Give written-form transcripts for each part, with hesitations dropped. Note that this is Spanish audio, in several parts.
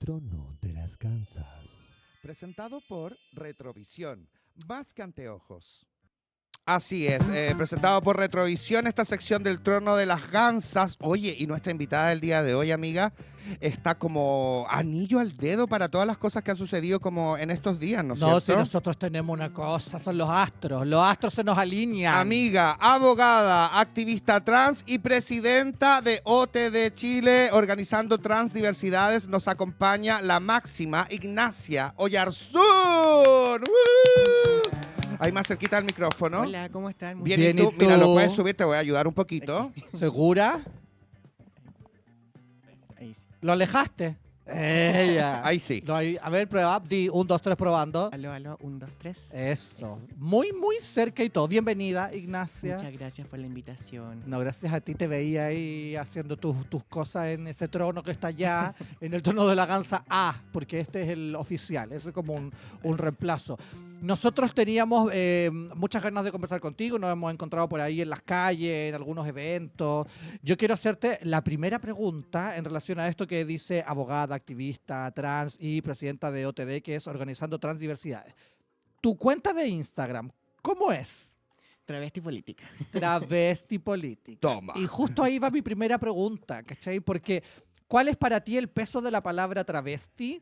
trono de las gansas. Presentado por Retrovisión, más que anteojos. Así es, presentado por Retrovisión, esta sección del trono de las gansas. Oye, y nuestra invitada del día de hoy, amiga, está como anillo al dedo para todas las cosas que han sucedido como en estos días, ¿no es No, cierto? si nosotros tenemos una cosa, son los astros se nos alinean. Amiga, abogada, activista trans y presidenta de OTD Chile, organizando transdiversidades, nos acompaña la máxima Ignacia Oyarzún. Ahí más cerquita del micrófono. Hola, ¿cómo están? Muy Bien, ¿y tú? Mira, lo puedes subir, te voy a ayudar un poquito. ¿Segura? Ahí sí. ¿Lo alejaste? Ella. Ahí sí. A ver, prueba. Di 1, 2, 3 probando. Aló, 1, 2, 3. Eso. Muy, muy cerca y todo. Bienvenida, Ignacia. Muchas gracias por la invitación. No, gracias a ti te veía ahí haciendo tus cosas en ese trono que está allá, en el trono de la gansa A, porque este es el oficial, ese es como un reemplazo. Nosotros teníamos muchas ganas de conversar contigo, nos hemos encontrado por ahí en las calles, en algunos eventos. Yo quiero hacerte la primera pregunta en relación a esto que dice abogada, activista, trans y presidenta de OTD, que es Organizando Transdiversidades. Tu cuenta de Instagram, ¿cómo es? Travesti política. Travesti política. Toma. Y justo ahí va mi primera pregunta, ¿cachai? Porque, ¿cuál es para ti el peso de la palabra travesti?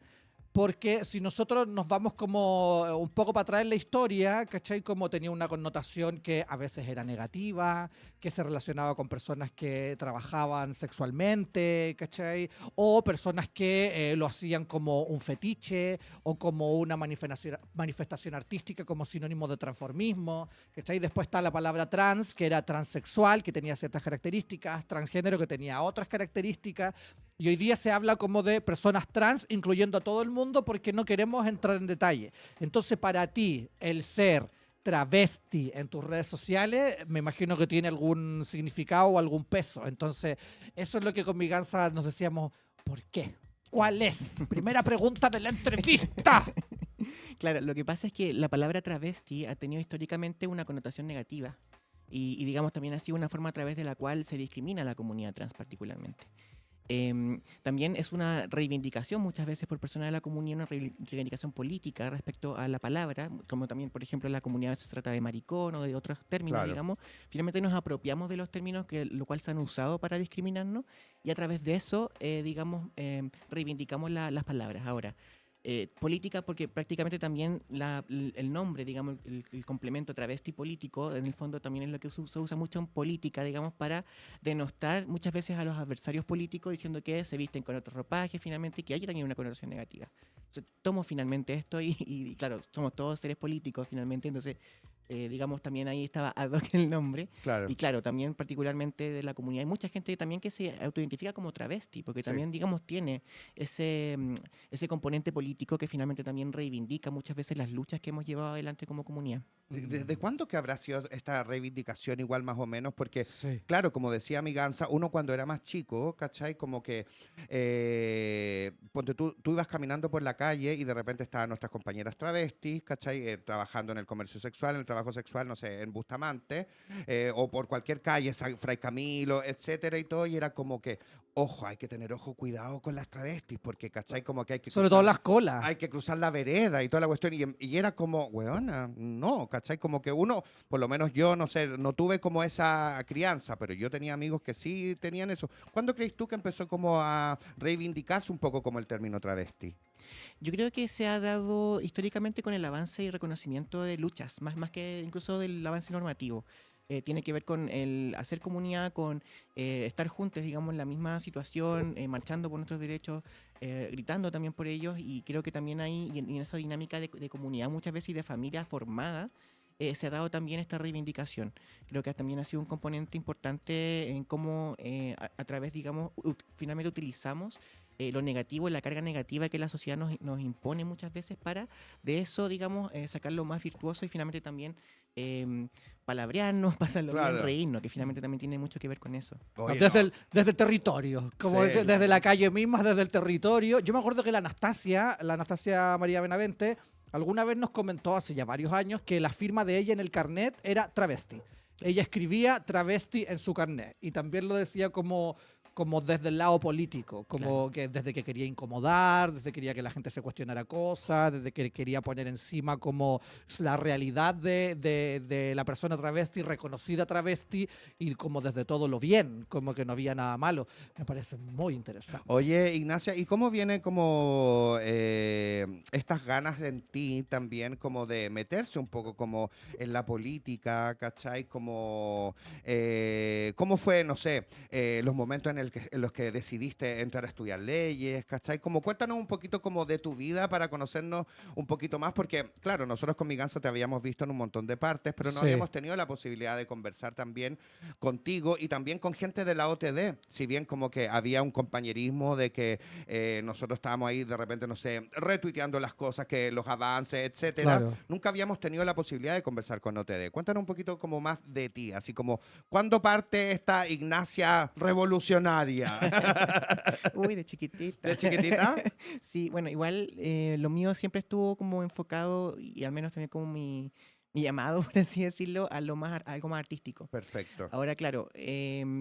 Porque si nosotros nos vamos como un poco para atrás en la historia, ¿cachai? Como tenía una connotación que a veces era negativa, que se relacionaba con personas que trabajaban sexualmente, ¿cachai? O personas que lo hacían como un fetiche o como una manifestación artística como sinónimo de transformismo, ¿cachai? Después está la palabra trans, que era transexual, que tenía ciertas características, transgénero, que tenía otras características. Y hoy día se habla como de personas trans, incluyendo a todo el mundo, porque no queremos entrar en detalle. Entonces, para ti, el ser travesti en tus redes sociales, me imagino que tiene algún significado o algún peso. Entonces, eso es lo que con mi gansa nos decíamos, ¿por qué? ¿Cuál es? Primera pregunta de la entrevista. Claro, lo que pasa es que la palabra travesti ha tenido históricamente una connotación negativa y digamos también ha sido una forma a través de la cual se discrimina a la comunidad trans particularmente. También es una reivindicación muchas veces por personas de la comunidad, una reivindicación política respecto a la palabra, como también, por ejemplo, la comunidad a veces se trata de maricón o de otros términos, Claro. digamos. Finalmente nos apropiamos de los términos lo cual se han usado para discriminarnos y a través de eso, digamos, reivindicamos las palabras. Ahora, política porque prácticamente también el nombre, digamos, el complemento travesti político, en el fondo también es lo que se usa mucho en política, digamos, para denostar muchas veces a los adversarios políticos diciendo que se visten con otros ropajes, finalmente, que hay también una connotación negativa. Entonces, tomo finalmente esto y claro, somos todos seres políticos finalmente, entonces, digamos, también ahí estaba ad hoc el nombre. Claro. Y claro, también particularmente de la comunidad. Hay mucha gente también que se autoidentifica como travesti, porque Sí. también, digamos, tiene ese componente político que finalmente también reivindica muchas veces las luchas que hemos llevado adelante como comunidad. ¿Desde cuándo que habrá sido esta reivindicación igual más o menos? Porque, Sí. claro, como decía mi gansa, uno cuando era más chico, ¿cachai? Como que, ponte tú ibas caminando por la calle y de repente estaban nuestras compañeras travestis, ¿cachai? Trabajando en el comercio sexual, en el trabajo sexual, no sé, en Bustamante, o por cualquier calle, Fray Camilo, etcétera y todo, y era como que, ojo, hay que tener ojo, cuidado con las travestis, porque, ¿cachai? Como que hay que Sobre todo las colas. hay que cruzar la vereda y toda la cuestión. Y era como, weona, no, ¿cachai? Como que uno, por lo menos yo, no sé, no tuve como esa crianza, pero yo tenía amigos que sí tenían eso. ¿Cuándo crees tú que empezó como a reivindicarse un poco como el término travesti? Yo creo que se ha dado históricamente con el avance y reconocimiento de luchas, más que incluso del avance normativo. Tiene que ver con el hacer comunidad, con estar juntos, digamos, en la misma situación, marchando por nuestros derechos, gritando también por ellos, y creo que también ahí, y en esa dinámica de comunidad muchas veces y de familia formada, se ha dado también esta reivindicación. Creo que también ha sido un componente importante en cómo a través, digamos, finalmente utilizamos lo negativo, la carga negativa que la sociedad nos impone muchas veces para de eso, digamos, sacar lo más virtuoso y finalmente también palabrearnos, pasarlo Claro. bien, reírnos, que finalmente también tiene mucho que ver con eso. Oye, Desde, no. desde el territorio, como Sí. desde la calle misma, desde el territorio. Yo me acuerdo que la Anastasia María Benavente, alguna vez nos comentó hace ya varios años que la firma de ella en el carnet era travesti. Ella escribía travesti en su carnet y también lo decía como como desde el lado político, como que desde que quería incomodar, desde que quería que la gente se cuestionara cosas, desde que quería poner encima como la realidad de la persona travesti, reconocida travesti, y como desde todo lo bien, como que no había nada malo. Me parece muy interesante. Oye, Ignacia, ¿y cómo vienen como estas ganas en ti también como de meterse un poco como en la política, ¿cachai? Como, ¿cómo fue, no sé, los momentos en los que decidiste entrar a estudiar leyes, ¿cachai? Como cuéntanos un poquito como de tu vida para conocernos un poquito más, porque claro, nosotros con Miganza te habíamos visto en un montón de partes, pero no Sí. habíamos tenido la posibilidad de conversar también contigo y también con gente de la OTD, si bien como que había un compañerismo de que nosotros estábamos ahí de repente, no sé, retuiteando las cosas, que los avances, etcétera. Claro. Nunca habíamos tenido la posibilidad de conversar con OTD. Cuéntanos un poquito como más de ti, así como, ¿cuándo parte esta Ignacia revolucionaria? Uy, de chiquitita. ¿De chiquitita? Sí, bueno, igual lo mío siempre estuvo como enfocado y al menos también como mi llamado, por así decirlo, a algo más artístico. Perfecto. Ahora, claro,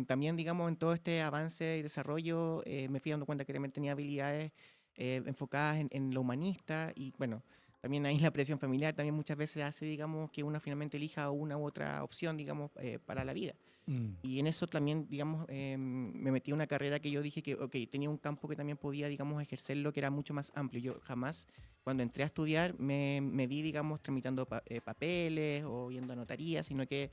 también, digamos, en todo este avance y desarrollo, me fui dando cuenta que también tenía habilidades enfocadas en lo humanista y, bueno, también ahí la presión familiar también muchas veces hace, digamos, que uno finalmente elija una u otra opción, digamos, para la vida. Y en eso también, digamos, me metí en una carrera que yo dije que, ok, tenía un campo que también podía, digamos, ejercerlo, que era mucho más amplio. Yo jamás, cuando entré a estudiar, me vi, digamos, tramitando papeles o yendo a notaría, sino que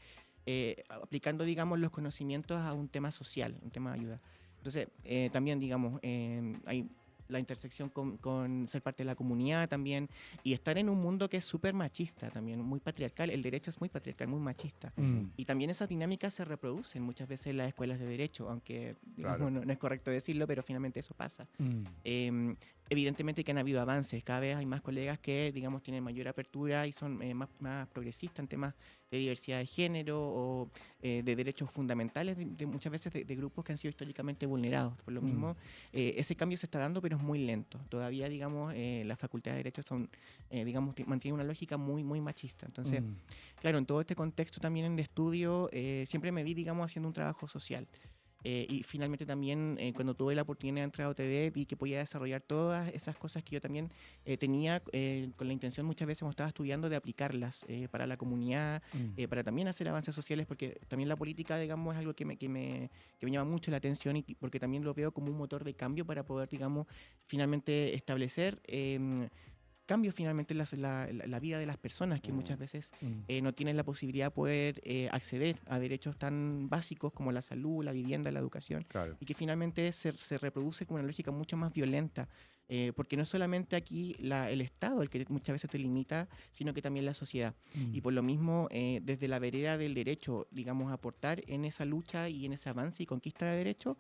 aplicando, digamos, los conocimientos a un tema social, un tema de ayuda. Entonces, también, digamos, hay la intersección con ser parte de la comunidad también y estar en un mundo que es súper machista también, muy patriarcal. El derecho es muy patriarcal, muy machista. Y también esas dinámicas se reproducen muchas veces en las escuelas de derecho, aunque digamos, Claro. no es correcto decirlo, pero finalmente eso pasa. Evidentemente que han habido avances, cada vez hay más colegas que, digamos, tienen mayor apertura y son más progresistas en temas de diversidad de género o de derechos fundamentales de muchas veces de grupos que han sido históricamente vulnerados. Por lo mismo, ese cambio se está dando, pero es muy lento. Todavía, digamos, las facultades de derecho son, digamos, mantienen una lógica muy, muy machista. Entonces, claro, en todo este contexto también de estudio, siempre me vi, digamos, haciendo un trabajo social. Y finalmente también cuando tuve la oportunidad de entrar a OTD vi que podía desarrollar todas esas cosas que yo también tenía con la intención muchas veces cuando estaba estudiando de aplicarlas para la comunidad, para también hacer avances sociales, porque también la política, digamos, es algo que me llama mucho la atención y porque también lo veo como un motor de cambio para poder, digamos, finalmente establecer cambios finalmente en la vida de las personas que muchas veces no tienen la posibilidad de poder acceder a derechos tan básicos como la salud, la vivienda, la educación, Claro. y que finalmente se reproduce con una lógica mucho más violenta, porque no es solamente aquí el Estado el que muchas veces te limita, sino que también la sociedad. Y por lo mismo, desde la vereda del derecho, digamos, aportar en esa lucha y en ese avance y conquista de derechos,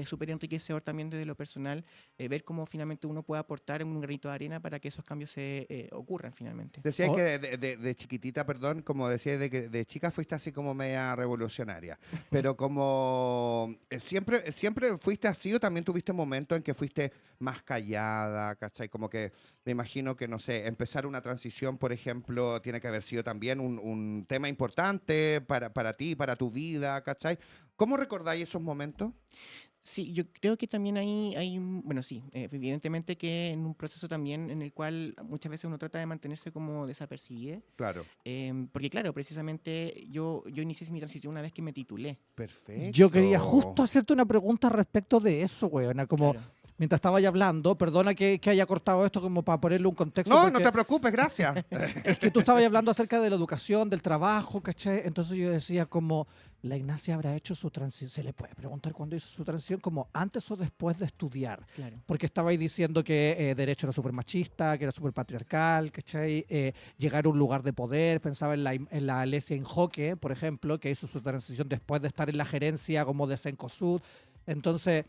súper enriquecedor también desde lo personal, ver cómo finalmente uno puede aportar un granito de arena para que esos cambios se ocurran finalmente. Decías Oh. que de chiquitita, perdón, como decías, de que de chica fuiste así como media revolucionaria, pero como siempre fuiste así o también tuviste momentos en que fuiste más callada, ¿cachai? Como que me imagino que, no sé, empezar una transición, por ejemplo, tiene que haber sido también un tema importante para ti, para tu vida, ¿cachai? ¿Cómo recordáis esos momentos? Sí, yo creo que también bueno, sí, evidentemente que en un proceso también en el cual muchas veces uno trata de mantenerse como desapercibido, Claro. porque claro, precisamente yo inicié mi transición una vez que me titulé. Perfecto. Yo quería justo hacerte una pregunta respecto de eso, weona, como Claro. mientras estaba ya hablando, perdona que haya cortado esto como para ponerle un contexto. No, no porque te preocupes, gracias. es que tú estabas hablando acerca de la educación, del trabajo, ¿cachai? Entonces yo decía como, la Ignacia habrá hecho su transición, se le puede preguntar cuándo hizo su transición, como antes o después de estudiar. Claro. Porque estabais diciendo que derecho era súper machista, que era súper patriarcal, ¿cachai? Llegar a un lugar de poder, pensaba en la Alesia Injoque, por ejemplo, que hizo su transición después de estar en la gerencia como de Cencosud. Entonces,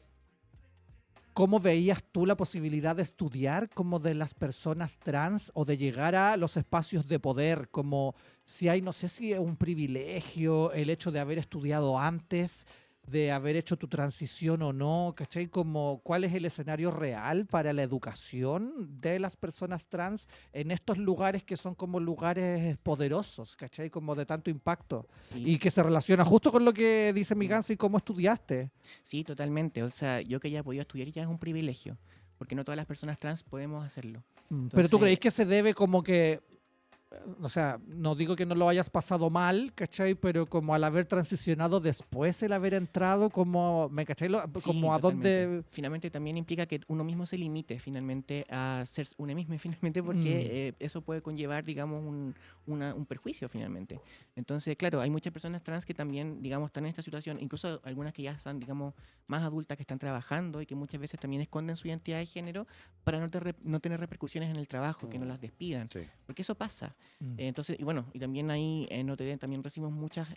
¿cómo veías tú la posibilidad de estudiar como de las personas trans o de llegar a los espacios de poder? Como si hay, no sé si es un privilegio el hecho de haber estudiado antes, de haber hecho tu transición o no, ¿cachai? Como cuál es el escenario real para la educación de las personas trans en estos lugares que son como lugares poderosos, ¿cachai? Como de tanto impacto. Sí. Y que se relaciona justo con lo que dice mi Gansa y cómo estudiaste. Sí, totalmente. O sea, yo que ya he podido estudiar ya es un privilegio, porque no todas las personas trans podemos hacerlo. Pero tú Entonces- creéis que se debe como que, o sea, no digo que no lo hayas pasado mal, ¿cachai? Pero como al haber transicionado después, el haber entrado, como, ¿me cachai? Sí, Como a totalmente. dónde... Finalmente también implica que uno mismo se limite finalmente a ser uno mismo finalmente porque eso puede conllevar, digamos, un perjuicio finalmente. Entonces, claro, hay muchas personas trans que también, digamos, están en esta situación, incluso algunas que ya están, digamos, más adultas que están trabajando y que muchas veces también esconden su identidad de género para no tener repercusiones en el trabajo, que no las despidan, Sí. porque eso pasa. Mm. Entonces, y bueno, y también ahí en OTD también recibimos muchas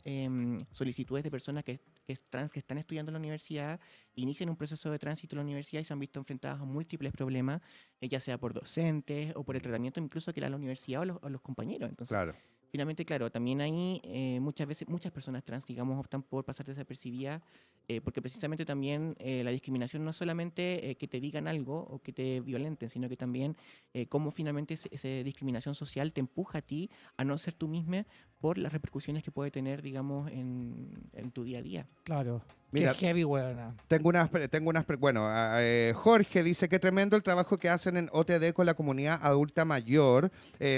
solicitudes de personas que es trans que están estudiando en la universidad, inician un proceso de tránsito en la universidad y se han visto enfrentadas a múltiples problemas, ya sea por docentes o por el tratamiento incluso que le da la universidad o los compañeros. Entonces, Claro. finalmente, claro, también ahí muchas veces, muchas personas trans, digamos, optan por pasar desapercibidas, porque precisamente también la discriminación no es solamente que te digan algo o que te violenten, sino que también cómo finalmente esa discriminación social te empuja a ti a no ser tú misma por las repercusiones que puede tener, digamos, en tu día a día. Claro. Mira, Qué heavy, weona. Bueno, Jorge dice que tremendo el trabajo que hacen en OTD con la comunidad adulta mayor,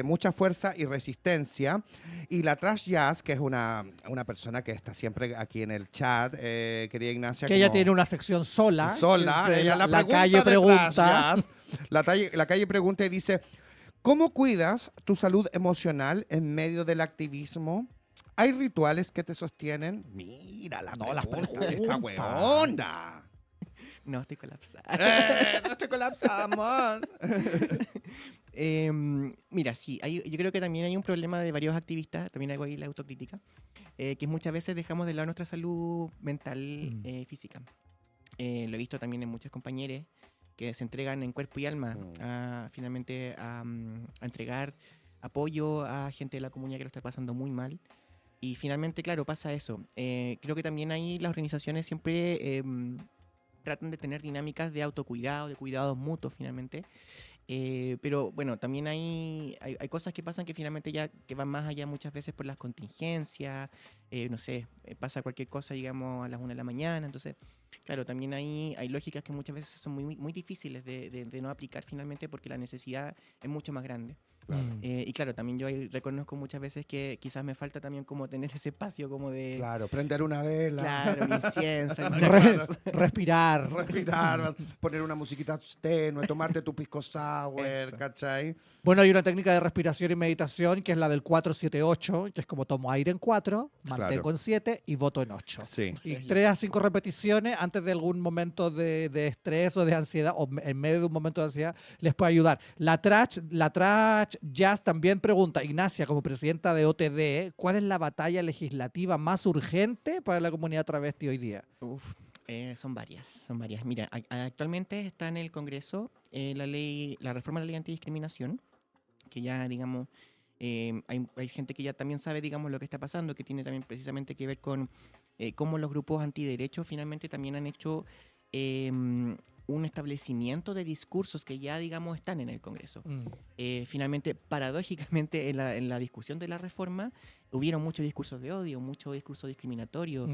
mucha fuerza y resistencia. Y la Trash Jazz, que es una persona que está siempre aquí en el chat, querida Ignacia. Que ella como tiene una sección sola. sola, que es ella la calle de Trash pregunta. Jazz. La calle pregunta y dice, ¿cómo cuidas tu salud emocional en medio del activismo? ¿Hay rituales que te sostienen? Mira la No, las pregunta de esta preguntas. weona. No, estoy colapsada. No estoy colapsada, amor. Mira, sí, yo creo que también hay un problema de varios activistas, también hago ahí la autocrítica, que muchas veces dejamos de lado nuestra salud mental, física. Lo he visto también en muchos compañeros que se entregan en cuerpo y alma finalmente a entregar apoyo a gente de la comunidad que lo está pasando muy mal. Y finalmente, claro, pasa eso. Creo que también ahí las organizaciones siempre tratan de tener dinámicas de autocuidado, de cuidados mutuos finalmente. Pero bueno, también hay cosas que pasan que finalmente ya que van más allá muchas veces por las contingencias, no sé, pasa cualquier cosa, digamos, a las 1 de la mañana, entonces, claro, también hay lógicas que muchas veces son muy difíciles de no aplicar finalmente porque la necesidad es mucho más grande. Y claro, también yo ahí reconozco muchas veces que quizás me falta también como tener ese espacio como de... Claro, prender una vela. Claro, el incienso. Respirar. Respirar, poner una musiquita tenue, tomarte tu pisco sour, Eso. ¿cachai? Bueno, hay una técnica de respiración y meditación que es la del 4-7-8, que es como tomo aire en 4, mantengo Claro. en 7 y voto en 8. Sí. Y 3 a 5 repeticiones antes de algún momento de estrés o de ansiedad, o en medio de un momento de ansiedad, les puede ayudar. La Trash Jazz también pregunta, Ignacia, como presidenta de OTD, ¿cuál es la batalla legislativa más urgente para la comunidad travesti hoy día? Uf, son varias. Mira, actualmente está en el Congreso la reforma de la ley antidiscriminación, que ya, digamos, hay gente que ya también sabe, digamos, lo que está pasando, que tiene también precisamente que ver con cómo los grupos antiderechos finalmente también han hecho un establecimiento de discursos que ya, digamos, están en el Congreso. Finalmente, paradójicamente, en la discusión de la reforma, hubieron muchos discursos de odio, mucho discurso discriminatorio,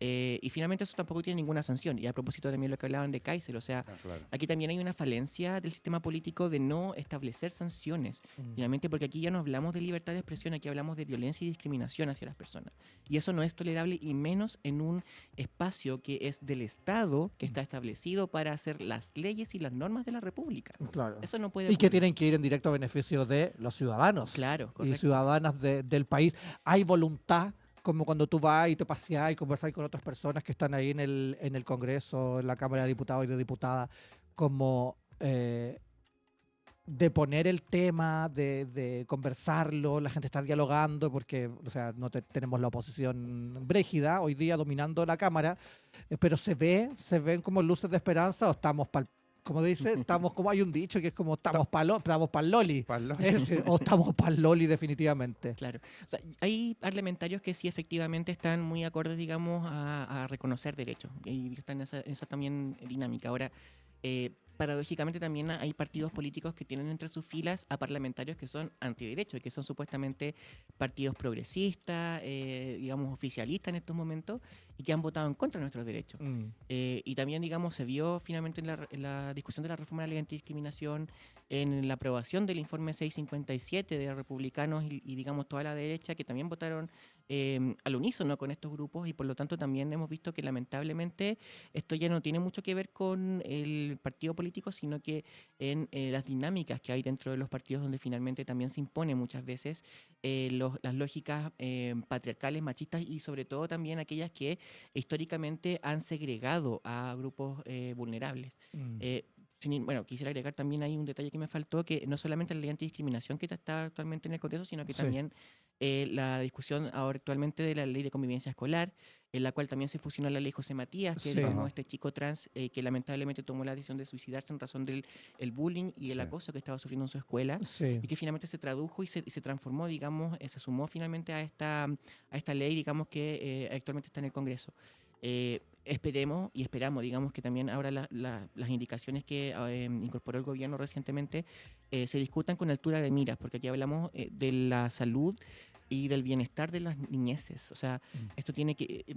y finalmente eso tampoco tiene ninguna sanción. Y a propósito también lo que hablaban de Kaiser, o sea, Claro. aquí también hay una falencia del sistema político de no establecer sanciones. Finalmente, porque aquí ya no hablamos de libertad de expresión, aquí hablamos de violencia y discriminación hacia las personas. Y eso no es tolerable, y menos en un espacio que es del Estado, que está establecido para hacer las leyes y las normas de la República. Claro. Eso no puede Y que ocurrir. tienen que ir en directo a beneficio de los ciudadanos Claro, y correcto. ciudadanas del país. Hay voluntad, como cuando tú vas y te paseas y conversas con otras personas que están ahí en el Congreso, en la Cámara de Diputados y de Diputadas, como de poner el tema, de conversarlo, la gente está dialogando, porque o sea, no tenemos la oposición brígida hoy día dominando la Cámara, pero se ven como luces de esperanza o estamos como dice, estamos como hay un dicho que es como estamos pa'l loli. Pablo. O estamos pa'l loli definitivamente. Claro. O sea, hay parlamentarios que sí efectivamente están muy acordes, digamos, a reconocer derechos y están en esa también dinámica. Ahora, paradójicamente también hay partidos políticos que tienen entre sus filas a parlamentarios que son antiderechos y que son supuestamente partidos progresistas, digamos, oficialistas en estos momentos y que han votado en contra de nuestros derechos. Y también, digamos, se vio finalmente en la discusión de la reforma de la ley antidiscriminación, en la aprobación del informe 657 de republicanos y, digamos, toda la derecha que también votaron al unísono con estos grupos y por lo tanto también hemos visto que lamentablemente esto ya no tiene mucho que ver con el partido político, sino que en las dinámicas que hay dentro de los partidos donde finalmente también se impone muchas veces las lógicas patriarcales, machistas y sobre todo también aquellas que históricamente han segregado a grupos vulnerables. Bueno, quisiera agregar también ahí un detalle que me faltó, que no solamente la ley antidiscriminación que está actualmente en el Congreso, sino que Sí. también la discusión ahora actualmente de la ley de convivencia escolar, en la cual también se fusionó la ley José Matías, que Sí. es como Ajá. este chico trans que lamentablemente tomó la decisión de suicidarse en razón del el bullying y el Sí. acoso que estaba sufriendo en su escuela. Sí. Y que finalmente se tradujo y se transformó, digamos, se sumó finalmente a esta ley, digamos, que actualmente está en el Congreso. Esperemos y esperamos, digamos, que también ahora las indicaciones que incorporó el gobierno recientemente se discutan con altura de miras, porque aquí hablamos de la salud y del bienestar de las niñeces. O sea, esto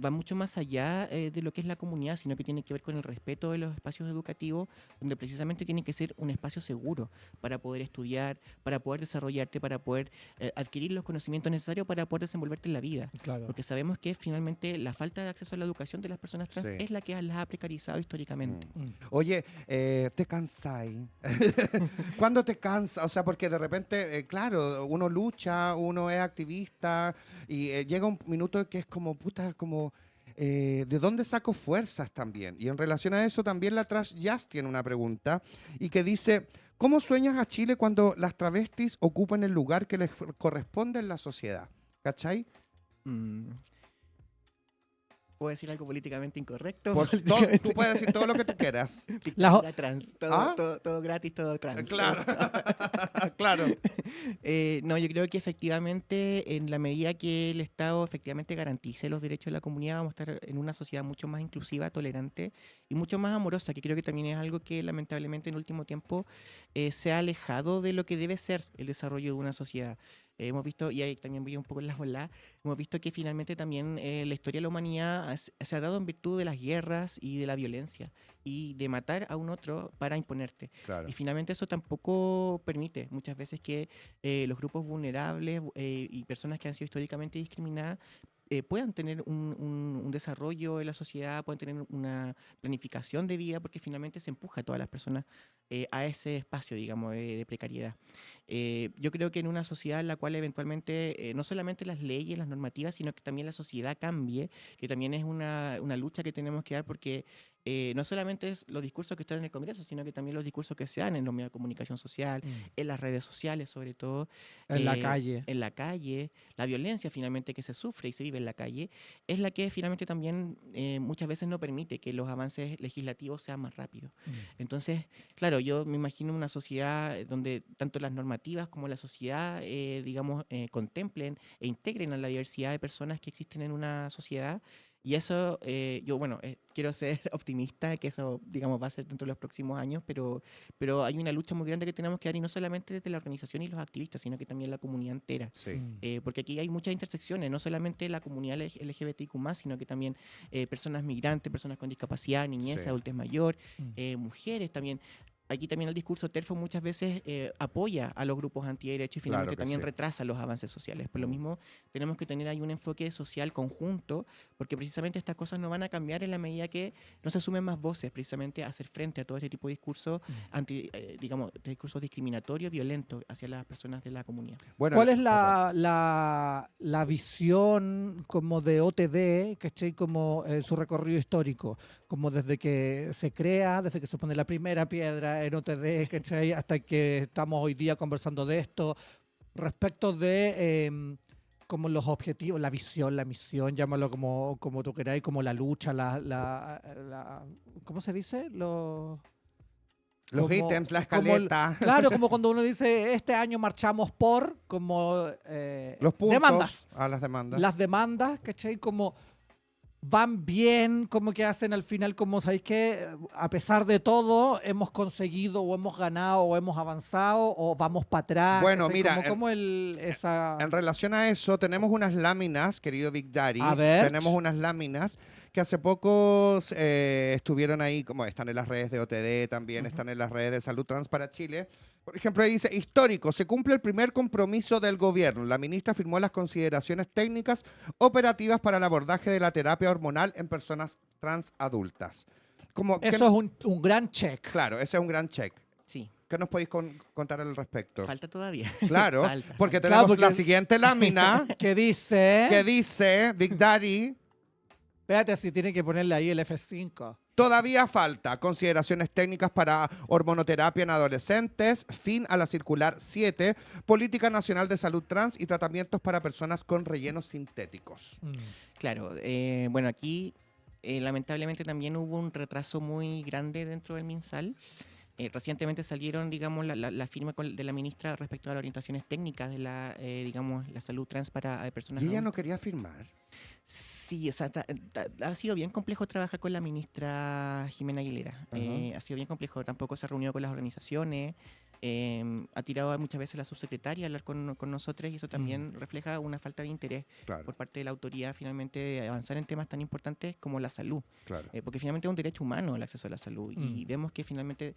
va mucho más allá de lo que es la comunidad, sino que tiene que ver con el respeto de los espacios educativos, donde precisamente tiene que ser un espacio seguro para poder estudiar, para poder desarrollarte, para poder adquirir los conocimientos necesarios para poder desenvolverte en la vida. Claro. Porque sabemos que finalmente la falta de acceso a la educación de las personas trans Sí. es la que las ha precarizado históricamente. Oye, ¿te cansáis? ¿Cuándo te cansa? O sea, porque de repente, claro, uno lucha, uno es activista y llega un minuto que es como, puta, como, ¿de dónde saco fuerzas también? Y en relación a eso también la Trash Jazz tiene una pregunta y que dice, ¿cómo sueñas a Chile cuando las travestis ocupan el lugar que les corresponde en la sociedad? ¿Cachai? Mm. ¿Puedo decir algo políticamente incorrecto? Tú puedes decir todo lo que tú quieras. Dictadura trans. Todo, ¿Ah? todo gratis, todo trans. Claro. Claro. No, yo creo que efectivamente, en la medida que el Estado efectivamente garantice los derechos de la comunidad, vamos a estar en una sociedad mucho más inclusiva, tolerante y mucho más amorosa, que creo que también es algo que lamentablemente en el último tiempo se ha alejado de lo que debe ser el desarrollo de una sociedad. Hemos visto, y ahí también voy un poco en las olas, hemos visto que finalmente también la historia de la humanidad se ha dado en virtud de las guerras y de la violencia y de matar a un otro para imponerte. Claro. Y finalmente eso tampoco permite muchas veces que los grupos vulnerables y personas que han sido históricamente discriminadas puedan tener un desarrollo en la sociedad, puedan tener una planificación de vida, porque finalmente se empuja a todas las personas a ese espacio, digamos, de precariedad. Yo creo que en una sociedad en la cual eventualmente no solamente las leyes, las normativas, sino que también la sociedad cambie, que también es una lucha que tenemos que dar, porque no solamente es los discursos que están en el Congreso, sino que también los discursos que se dan en los medios de comunicación social, en las redes sociales sobre todo. En la calle. En la calle, la violencia finalmente que se sufre y se vive en la calle, es la que finalmente también muchas veces no permite que los avances legislativos sean más rápidos. Entonces, claro, yo me imagino una sociedad donde tanto las normativas como la sociedad, digamos, contemplen e integren a la diversidad de personas que existen en una sociedad. Y eso, yo, bueno, quiero ser optimista, que eso, digamos, va a ser dentro de los próximos años, pero hay una lucha muy grande que tenemos que dar, y no solamente desde la organización y los activistas, sino que también la comunidad entera. Sí. Porque aquí hay muchas intersecciones, no solamente la comunidad LGBTIQ+, sino que también personas migrantes, personas con discapacidad, niñez, Sí. adultos mayores, mujeres también. Aquí también el discurso TERFO muchas veces apoya a los grupos antiderechos y Claro finalmente que también sí. retrasa los avances sociales. Por lo mismo, tenemos que tener ahí un enfoque social conjunto, porque precisamente estas cosas no van a cambiar en la medida que no se sumen más voces precisamente a hacer frente a todo este tipo de discursos, digamos, de discursos discriminatorios, violentos hacia las personas de la comunidad. Bueno, ¿Cuál es la visión como de OTD, ¿cachai? Como su recorrido histórico, como desde que se crea, desde que se pone la primera piedra en OTD, ¿cachai? Hasta que estamos hoy día conversando de esto, respecto de como los objetivos, la visión, la misión, llámalo como tú queráis, como la lucha, ¿cómo se dice? Los como- ítems, la como el- escaleta, claro, como cuando uno dice, este año marchamos por, como los puntos demandas. a las demandas. Las demandas, ¿cachai? Como van bien, como que hacen al final, como, ¿sabéis qué? A pesar de todo, hemos conseguido o hemos ganado o hemos avanzado o vamos para atrás. Bueno, ¿cachai? mira, como esa... En relación a eso, tenemos unas láminas, querido Big Daddy. A ver. Tenemos unas láminas que hace poco estuvieron ahí, como están en las redes de OTD también, están en las redes de Salud Trans para Chile. Por ejemplo, ahí dice, histórico, se cumple el primer compromiso del gobierno. La ministra firmó las consideraciones técnicas operativas para el abordaje de la terapia hormonal en personas trans adultas. Como que- Eso es un gran check. Claro, ese es un gran check. Sí, ¿Qué nos podéis contar al respecto? falta todavía. Claro, Falta, porque falta. tenemos Claro, porque- la siguiente lámina Que dice... que dice, Big Daddy, Espérate, si tiene que ponerle ahí el F5. todavía falta consideraciones técnicas para hormonoterapia en adolescentes, fin a la circular 7, Política Nacional de Salud Trans y tratamientos para personas con rellenos sintéticos. Claro, bueno, aquí lamentablemente también hubo un retraso muy grande dentro del MinSal. Recientemente salieron, digamos, la firma de la ministra respecto a las orientaciones técnicas de digamos, la salud trans para personas Y ella no adultas. quería firmar. Sí, o sea, ha sido bien complejo trabajar con la ministra Jimena Aguilera. Ha sido bien complejo. Tampoco se ha reunido con las organizaciones. Ha tirado muchas veces la subsecretaria a hablar con nosotros y eso también refleja una falta de interés Claro, por parte de la autoridad finalmente de avanzar en temas tan importantes como la salud. claro. Porque finalmente es un derecho humano el acceso a la salud y vemos que finalmente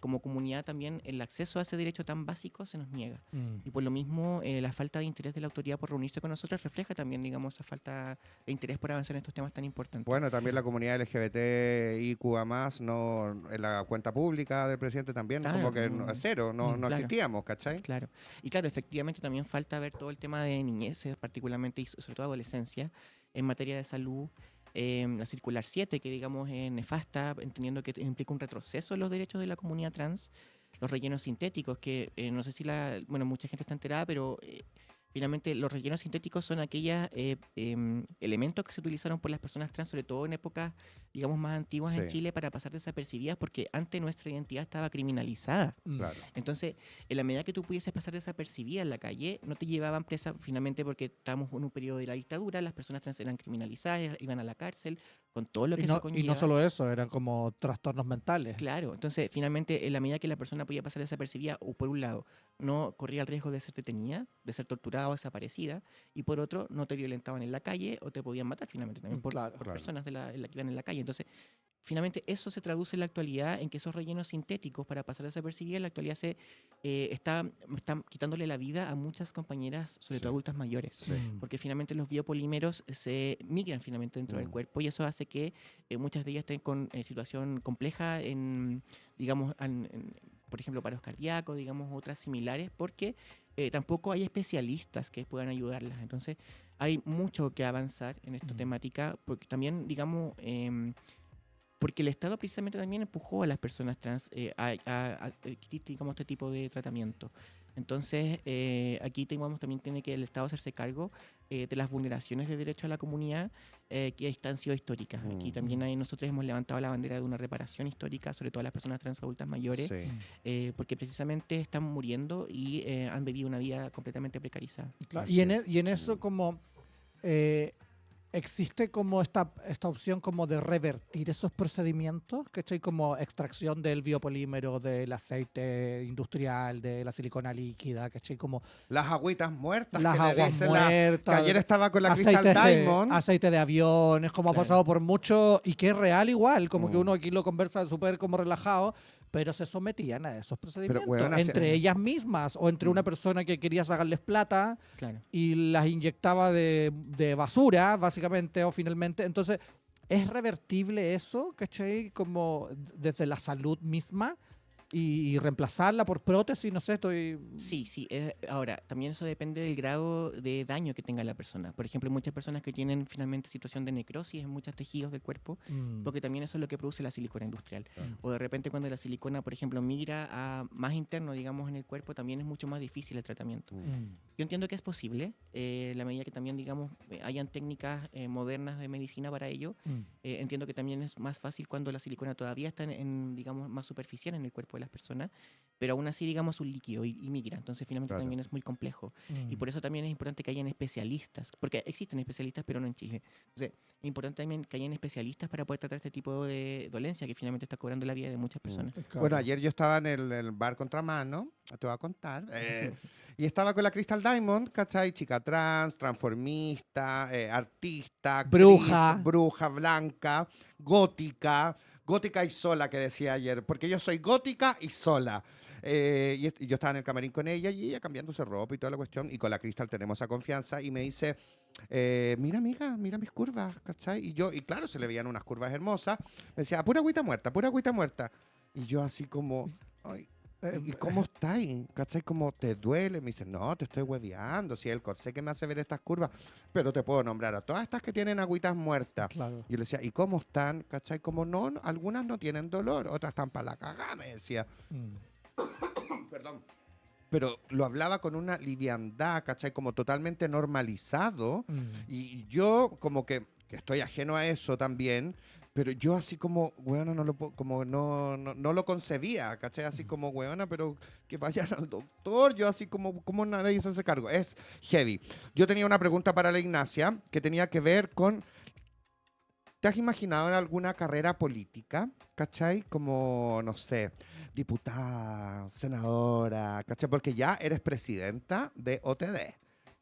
como comunidad también el acceso a ese derecho tan básico se nos niega. Y por lo mismo la falta de interés de la autoridad por reunirse con nosotros refleja también, digamos, esa falta de interés por avanzar en estos temas tan importantes. Bueno, también la comunidad LGBTIQA+, no, en la cuenta pública del presidente también, Claro, como que no. cero, no Claro. existíamos, ¿cachai? Claro. Y claro, efectivamente también falta ver todo el tema de niñeces, particularmente y sobre todo adolescencia, en materia de salud. La circular 7, que digamos es nefasta, entendiendo que implica un retroceso en los derechos de la comunidad trans. Los rellenos sintéticos, que no sé si bueno, mucha gente está enterada, pero finalmente los rellenos sintéticos son aquellos elementos que se utilizaron por las personas trans, sobre todo en épocas, digamos, más antiguas en Sí. Chile, para pasar desapercibidas, porque antes nuestra identidad estaba criminalizada. Claro. Entonces, en la medida que tú pudieses pasar desapercibida en la calle, no te llevaban presa finalmente porque estábamos en un periodo de la dictadura, las personas trans eran criminalizadas, iban a la cárcel, con todo lo que eso Y conlleva. no solo eso, eran como trastornos mentales. Claro, entonces finalmente en la medida que la persona podía pasar desapercibida, o por un lado, no corría el riesgo de ser detenida, de ser torturada o desaparecida, y por otro, no te violentaban en la calle o te podían matar finalmente también por Claro. Claro. personas que iban en la calle. Entonces, finalmente eso se traduce en la actualidad en que esos rellenos sintéticos para pasar desapercibidos en la actualidad están quitándole la vida a muchas compañeras, sobre todo adultas mayores. Sí. Porque finalmente los biopolímeros se migran finalmente dentro del cuerpo y eso hace que muchas de ellas estén con situación compleja digamos, por ejemplo, paros cardíacos, digamos, otras similares, porque tampoco hay especialistas que puedan ayudarlas. Entonces, hay mucho que avanzar en esta temática, porque también, digamos, porque el Estado precisamente también empujó a las personas trans a adquirir, digamos, este tipo de tratamiento. Entonces, aquí también tiene que el Estado hacerse cargo de las vulneraciones de derechos a la comunidad que han sido históricas. Aquí también nosotros hemos levantado la bandera de una reparación histórica, sobre todo a las personas trans adultas mayores, Sí. porque precisamente están muriendo y han vivido una vida completamente precarizada. Claro, Así y en eso como existe como esta opción como de revertir esos procedimientos, ¿cachai? Como extracción del biopolímero, del aceite industrial, de la silicona líquida, ¿cachai? Como Las agüitas muertas las que le aguas dicen muertas, que ayer estaba con la Crystal aceites Diamond. aceite de aviones, como Claro. ha pasado por mucho, y que es real igual, como que Mm. uno aquí lo conversa súper como relajado, pero se sometían a esos procedimientos, weón, entre ellas mismas, o entre una persona que quería sacarles plata, Claro. y las inyectaba de basura, básicamente, o finalmente. Entonces, ¿es revertible eso, cachai? Como desde la salud misma y reemplazarla por prótesis, no sé, estoy... Sí, sí. Ahora, también eso depende del grado de daño que tenga la persona. Por ejemplo, hay muchas personas que tienen finalmente situación de necrosis en muchos tejidos del cuerpo, porque también eso es lo que produce la silicona industrial. O de repente cuando la silicona, por ejemplo, migra a más interno, digamos, en el cuerpo, también es mucho más difícil el tratamiento. Yo entiendo que es posible, la medida que también, digamos, hayan técnicas modernas de medicina para ello. Entiendo que también es más fácil cuando la silicona todavía está digamos, más superficial en el cuerpo cuerpo de las personas, pero aún así, digamos, un líquido y migra. Entonces, finalmente Claro. también es muy complejo. Y Mm. por eso también es importante que hayan especialistas, porque existen especialistas, pero no en Chile. Entonces, es importante también que hayan especialistas para poder tratar este tipo de dolencia que finalmente está cobrando la vida de muchas personas. Claro. Bueno, ayer yo estaba en el bar Contramano, te voy a contar, y estaba con la Crystal Diamond, ¿cachai? Chica trans, transformista, artista, actriz, Bruja. bruja blanca, gótica y sola, que decía ayer, porque yo soy gótica y sola. Y yo estaba en el camarín con ella y ella cambiándose ropa y toda la cuestión, y con la Crystal tenemos esa confianza, y me dice, mira amiga, mira mis curvas, ¿cachai? Y claro, se le veían unas curvas hermosas, me decía, pura agüita muerta. Y yo así como, ay, ¿y cómo estáis? ¿Cachai? Como te duele. Me dice, no, te estoy hueveando. Si el corsé que me hace ver estas curvas, pero te puedo nombrar a todas estas que tienen agüitas muertas. Claro. Y yo le decía, ¿y cómo están? ¿Cachai? Como no, algunas no tienen dolor, otras están para la cagada, me decía. Perdón. Pero lo hablaba con una liviandad, ¿cachai? Como totalmente normalizado. Y yo como que estoy ajeno a eso también, pero yo así como, weona, no lo, como no lo concebía, ¿cachai? Así como, weona, pero que vayan al doctor. Yo así como nadie se hace cargo. Es heavy. Yo tenía una pregunta para la Ignacia que tenía que ver con, ¿te has imaginado en alguna carrera política? ¿Cachai? Como, no sé, diputada, senadora, ¿cachai? Porque ya eres presidenta de OTD.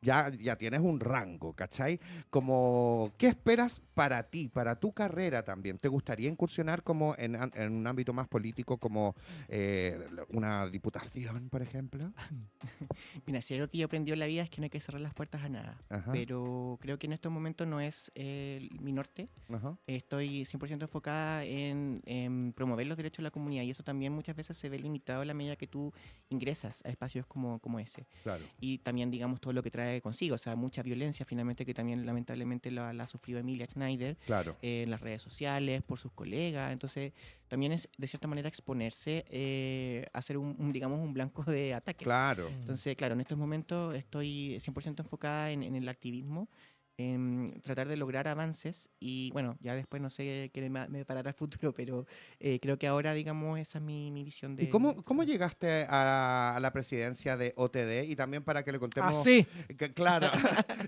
Ya tienes un rango, ¿cachai? Como, ¿qué esperas para ti, para tu carrera también? ¿Te gustaría incursionar como en un ámbito más político, como una diputación, por ejemplo? Mira, si algo que yo aprendí en la vida es que no hay que cerrar las puertas a nada. Ajá. Pero creo que en estos momentos no es mi norte. Ajá. Estoy 100% enfocada en promover los derechos de la comunidad y eso también muchas veces se ve limitado a la medida que tú ingresas a espacios como ese. Claro. Y también, digamos, todo lo que trae consigo, o sea, mucha violencia finalmente que también lamentablemente la ha sufrido Emilia Schneider Claro. en las redes sociales, por sus colegas. Entonces, también es de cierta manera exponerse a ser digamos, un blanco de ataques. Claro. Entonces, claro, en estos momentos estoy 100% enfocada en el activismo, en tratar de lograr avances y bueno, ya después no sé qué me deparará el futuro, pero creo que ahora, digamos, esa es mi visión de... ¿Y cómo llegaste a la presidencia de OTD? Y también para que le contemos... Así. Claro,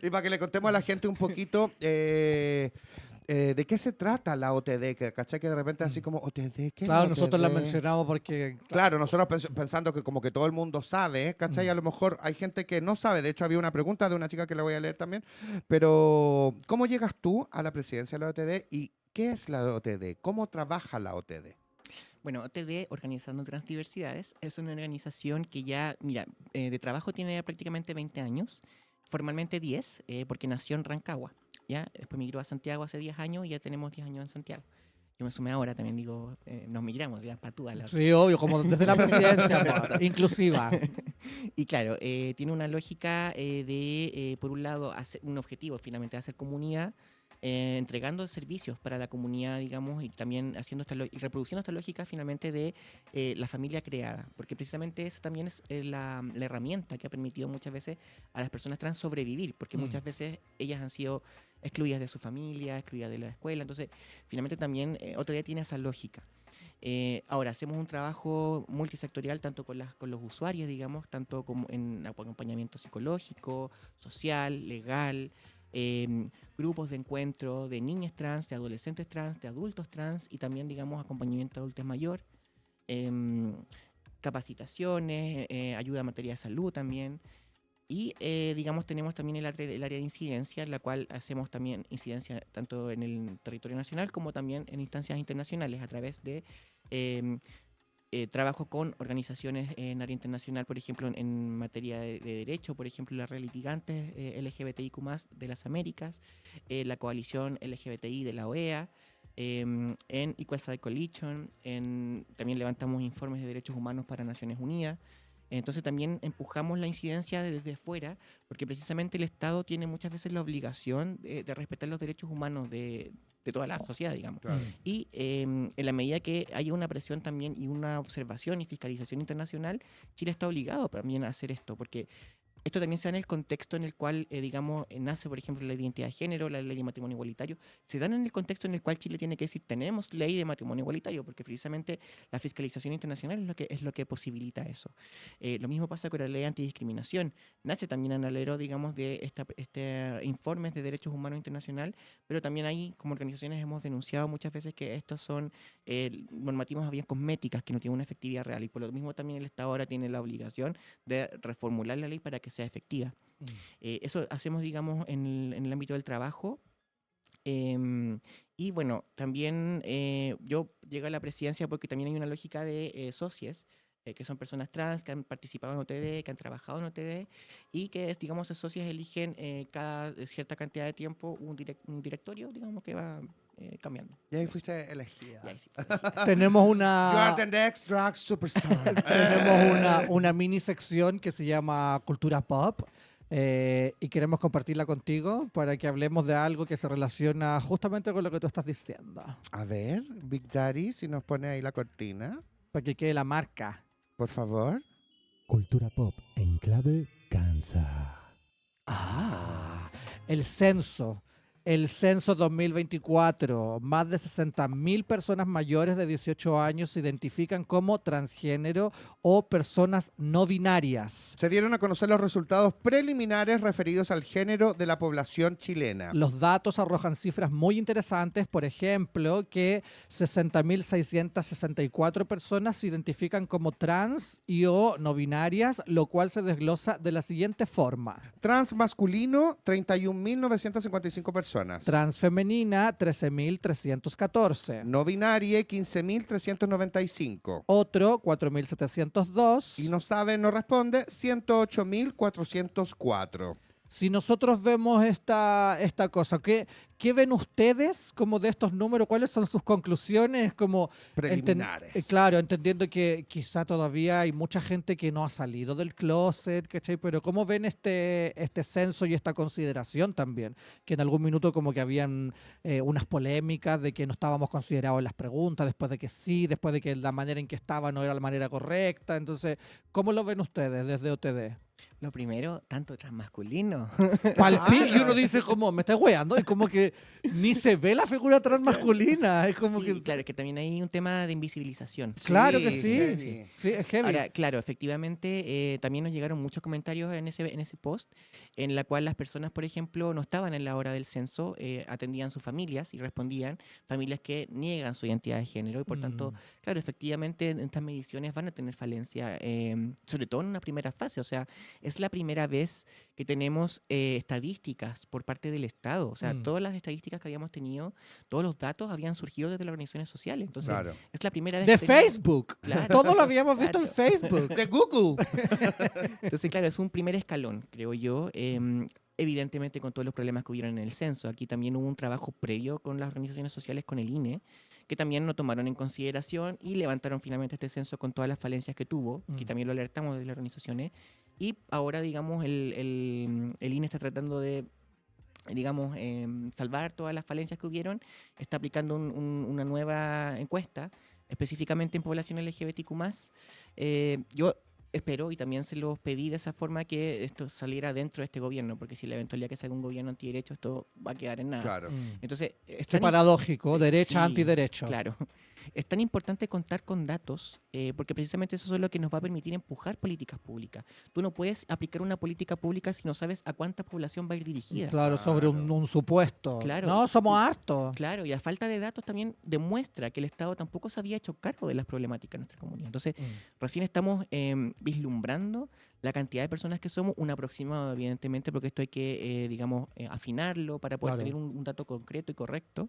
y para que le contemos a la gente un poquito de qué se trata la OTD, que ¿cachai? Que de repente así como, OTD, ¿qué es Claro, la nosotros la OTD? mencionamos porque. Claro, nosotros pensando que como que todo el mundo sabe, ¿cachai? A lo mejor hay gente que no sabe. De hecho, había una pregunta de una chica que la voy a leer también. Pero, ¿cómo llegas tú a la presidencia de la OTD y qué es la OTD? ¿Cómo trabaja la OTD? Bueno, OTD, Organizando Transdiversidades, es una organización que ya, mira, de trabajo tiene ya prácticamente 20 años, formalmente 10, porque nació en Rancagua, ¿ya? Después migró a Santiago hace 10 años y ya tenemos 10 años en Santiago. Yo me sumé ahora, también digo, nos migramos ya para tú. Sí, obvio, como desde la presidencia, pues, inclusiva. Y claro, tiene una lógica por un lado, hacer un objetivo finalmente, hacer comunidad, entregando servicios para la comunidad, digamos, y también haciendo y reproduciendo esta lógica finalmente de la familia creada, porque precisamente esa también es la herramienta que ha permitido muchas veces a las personas trans sobrevivir, porque muchas veces ellas han sido excluidas de su familia, excluidas de la escuela, entonces finalmente también otro día tiene esa lógica. Ahora, hacemos un trabajo multisectorial tanto con los usuarios, digamos, tanto como en acompañamiento psicológico, social, legal, grupos de encuentro de niñas trans, de adolescentes trans, de adultos trans y también, digamos, acompañamiento a adultos mayor, capacitaciones, ayuda en materia de salud también. Y, digamos, tenemos también el área de incidencia, en la cual hacemos también incidencia tanto en el territorio nacional como también en instancias internacionales a través de trabajo con organizaciones en área internacional, por ejemplo, en materia de derecho, por ejemplo, la Red Litigantes LGBTIQ+, de las Américas, la coalición LGBTI de la OEA, en Equal Rights Coalition, también levantamos informes de derechos humanos para Naciones Unidas. Entonces también empujamos la incidencia desde fuera, porque precisamente el Estado tiene muchas veces la obligación de respetar los derechos humanos de toda la sociedad, digamos. Claro. Y en la medida que haya una presión también y una observación y fiscalización internacional, Chile está obligado también a hacer esto, porque Esto también se da en el contexto en el cual, digamos, nace, por ejemplo, la identidad de género, la ley de matrimonio igualitario. Se dan en el contexto en el cual Chile tiene que decir, tenemos ley de matrimonio igualitario, porque precisamente la fiscalización internacional es lo que posibilita eso. Lo mismo pasa con la ley de antidiscriminación. Nace también en alero, digamos, de este informes de derechos humanos internacional, pero también ahí, como organizaciones, hemos denunciado muchas veces que estos son normativas más bien cosméticas, que no tienen una efectividad real. Y por lo mismo también el Estado ahora tiene la obligación de reformular la ley para que sea efectiva. Eso hacemos, digamos, en el ámbito del trabajo. Y bueno, también yo llegué a la presidencia porque también hay una lógica de socios, que son personas trans que han participado en OTD, que han trabajado en OTD y que, digamos, esos socios eligen cada cierta cantidad de tiempo un directorio, digamos, que va cambiando. Y ahí fuiste elegida. Y ahí sí, fue elegida. Tenemos You una... are the next drag superstar. Tenemos una mini sección que se llama Cultura Pop y queremos compartirla contigo para que hablemos de algo que se relaciona justamente con lo que tú estás diciendo, A ver, Big Daddy, si nos pone ahí la cortina, para que quede la marca. por favor. Cultura pop en clave Gansa. El censo. El censo 2024, más de 60.000 personas mayores de 18 años se identifican como transgénero o personas no binarias. Se dieron a conocer los resultados preliminares referidos al género de la población chilena. Los datos arrojan cifras muy interesantes, por ejemplo, que 60.664 personas se identifican como trans y o no binarias, lo cual se desglosa de la siguiente forma. Trans masculino, 31.955 personas. Transfemenina, 13.314. No binaria, 15.395. Otro, 4.702. Y no sabe, no responde, 108.404. Si nosotros vemos esta cosa, ¿qué ven ustedes como de estos números? ¿Cuáles son sus conclusiones? Como Preliminares. claro, entendiendo que quizá todavía hay mucha gente que no ha salido del closet, ¿cachai? Pero ¿cómo ven este censo y esta consideración también? Que en algún minuto como que habían unas polémicas de que no estábamos considerados en las preguntas, después de que sí, después de que la manera en que estaba no era la manera correcta. Entonces, ¿cómo lo ven ustedes desde OTD? Lo primero, tanto transmasculino. Palpi, y uno dice como, me estás weando, y como que ni se ve la figura transmasculina. Es como Sí, que. claro, que también hay un tema de invisibilización. Claro que Sí, sí. heavy. Sí, es heavy. Ahora, claro, efectivamente, también nos llegaron muchos comentarios en ese post, en la cual las personas, por ejemplo, no estaban en la hora del censo, atendían sus familias y respondían, familias que niegan su identidad de género y por tanto, claro, efectivamente, en estas mediciones van a tener falencia, sobre todo en una primera fase, o sea, es la primera vez que tenemos estadísticas por parte del Estado, o sea, todas las estadísticas que habíamos tenido, todos los datos habían surgido desde las organizaciones sociales, entonces Claro. es la primera vez de que tenemos- Facebook. Claro. Todo lo habíamos visto en Claro. Facebook. De Google. Entonces, claro, es un primer escalón, creo yo. Evidentemente con todos los problemas que hubieron en el censo. Aquí también hubo un trabajo previo con las organizaciones sociales, con el INE, que también lo tomaron en consideración y levantaron finalmente este censo con todas las falencias que tuvo, que también lo alertamos desde las organizaciones. Y ahora, digamos, el INE está tratando de, digamos, salvar todas las falencias que hubieron. Está aplicando una nueva encuesta, específicamente en población LGBTQ+. Yo espero, y también se los pedí de esa forma, que esto saliera dentro de este gobierno, porque si la eventualidad que salga un gobierno antiderecho, esto va a quedar en nada. Claro. Entonces, es Qué tan paradójico, derecha, Sí, antiderecho. Claro. Es tan importante contar con datos, porque precisamente eso es lo que nos va a permitir empujar políticas públicas. Tú no puedes aplicar una política pública si no sabes a cuánta población va a ir dirigida. Claro, sobre un supuesto. Claro. No, somos hartos. Claro, y la falta de datos también demuestra que el Estado tampoco se había hecho cargo de las problemáticas de nuestra comunidad. Entonces, recién estamos vislumbrando la cantidad de personas que somos, un aproximado, evidentemente, porque esto hay que, digamos, afinarlo para poder Claro. tener un dato concreto y correcto,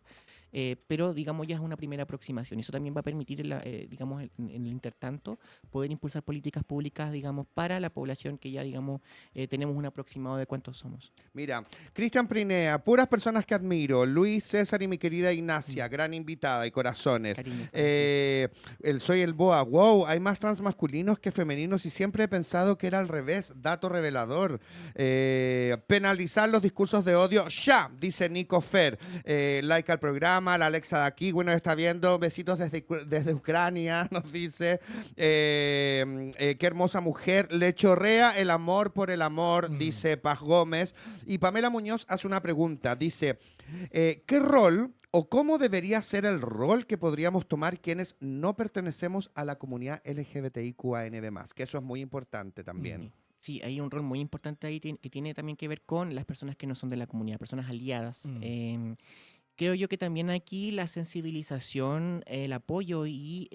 pero, digamos, ya es una primera aproximación. Y eso también va a permitir, digamos, en el intertanto, poder impulsar políticas públicas, digamos, para la población que ya, digamos, tenemos un aproximado de cuántos somos. Mira, Cristian Prinea, puras personas que admiro. Luis, César y mi querida Ignacia, gran invitada y corazones. Cariño. Soy el Boa. Wow, hay más trans masculinos que femeninos y siempre he pensado que era al revés. Dato revelador. Penalizar los discursos de odio. Ya, dice Nico Fer. Like al programa, la Alexa de aquí. Bueno, está viendo. Besitos besitos desde Ucrania, nos dice. Qué hermosa mujer. Le chorrea el amor por el amor, dice Paz Gómez. Y Pamela Muñoz hace una pregunta. Dice, ¿qué rol o cómo debería ser el rol que podríamos tomar quienes no pertenecemos a la comunidad LGBTIQANB+? Que eso es muy importante también. Sí, hay un rol muy importante ahí que tiene también que ver con las personas que no son de la comunidad, personas aliadas. Creo yo que también aquí la sensibilización, el apoyo y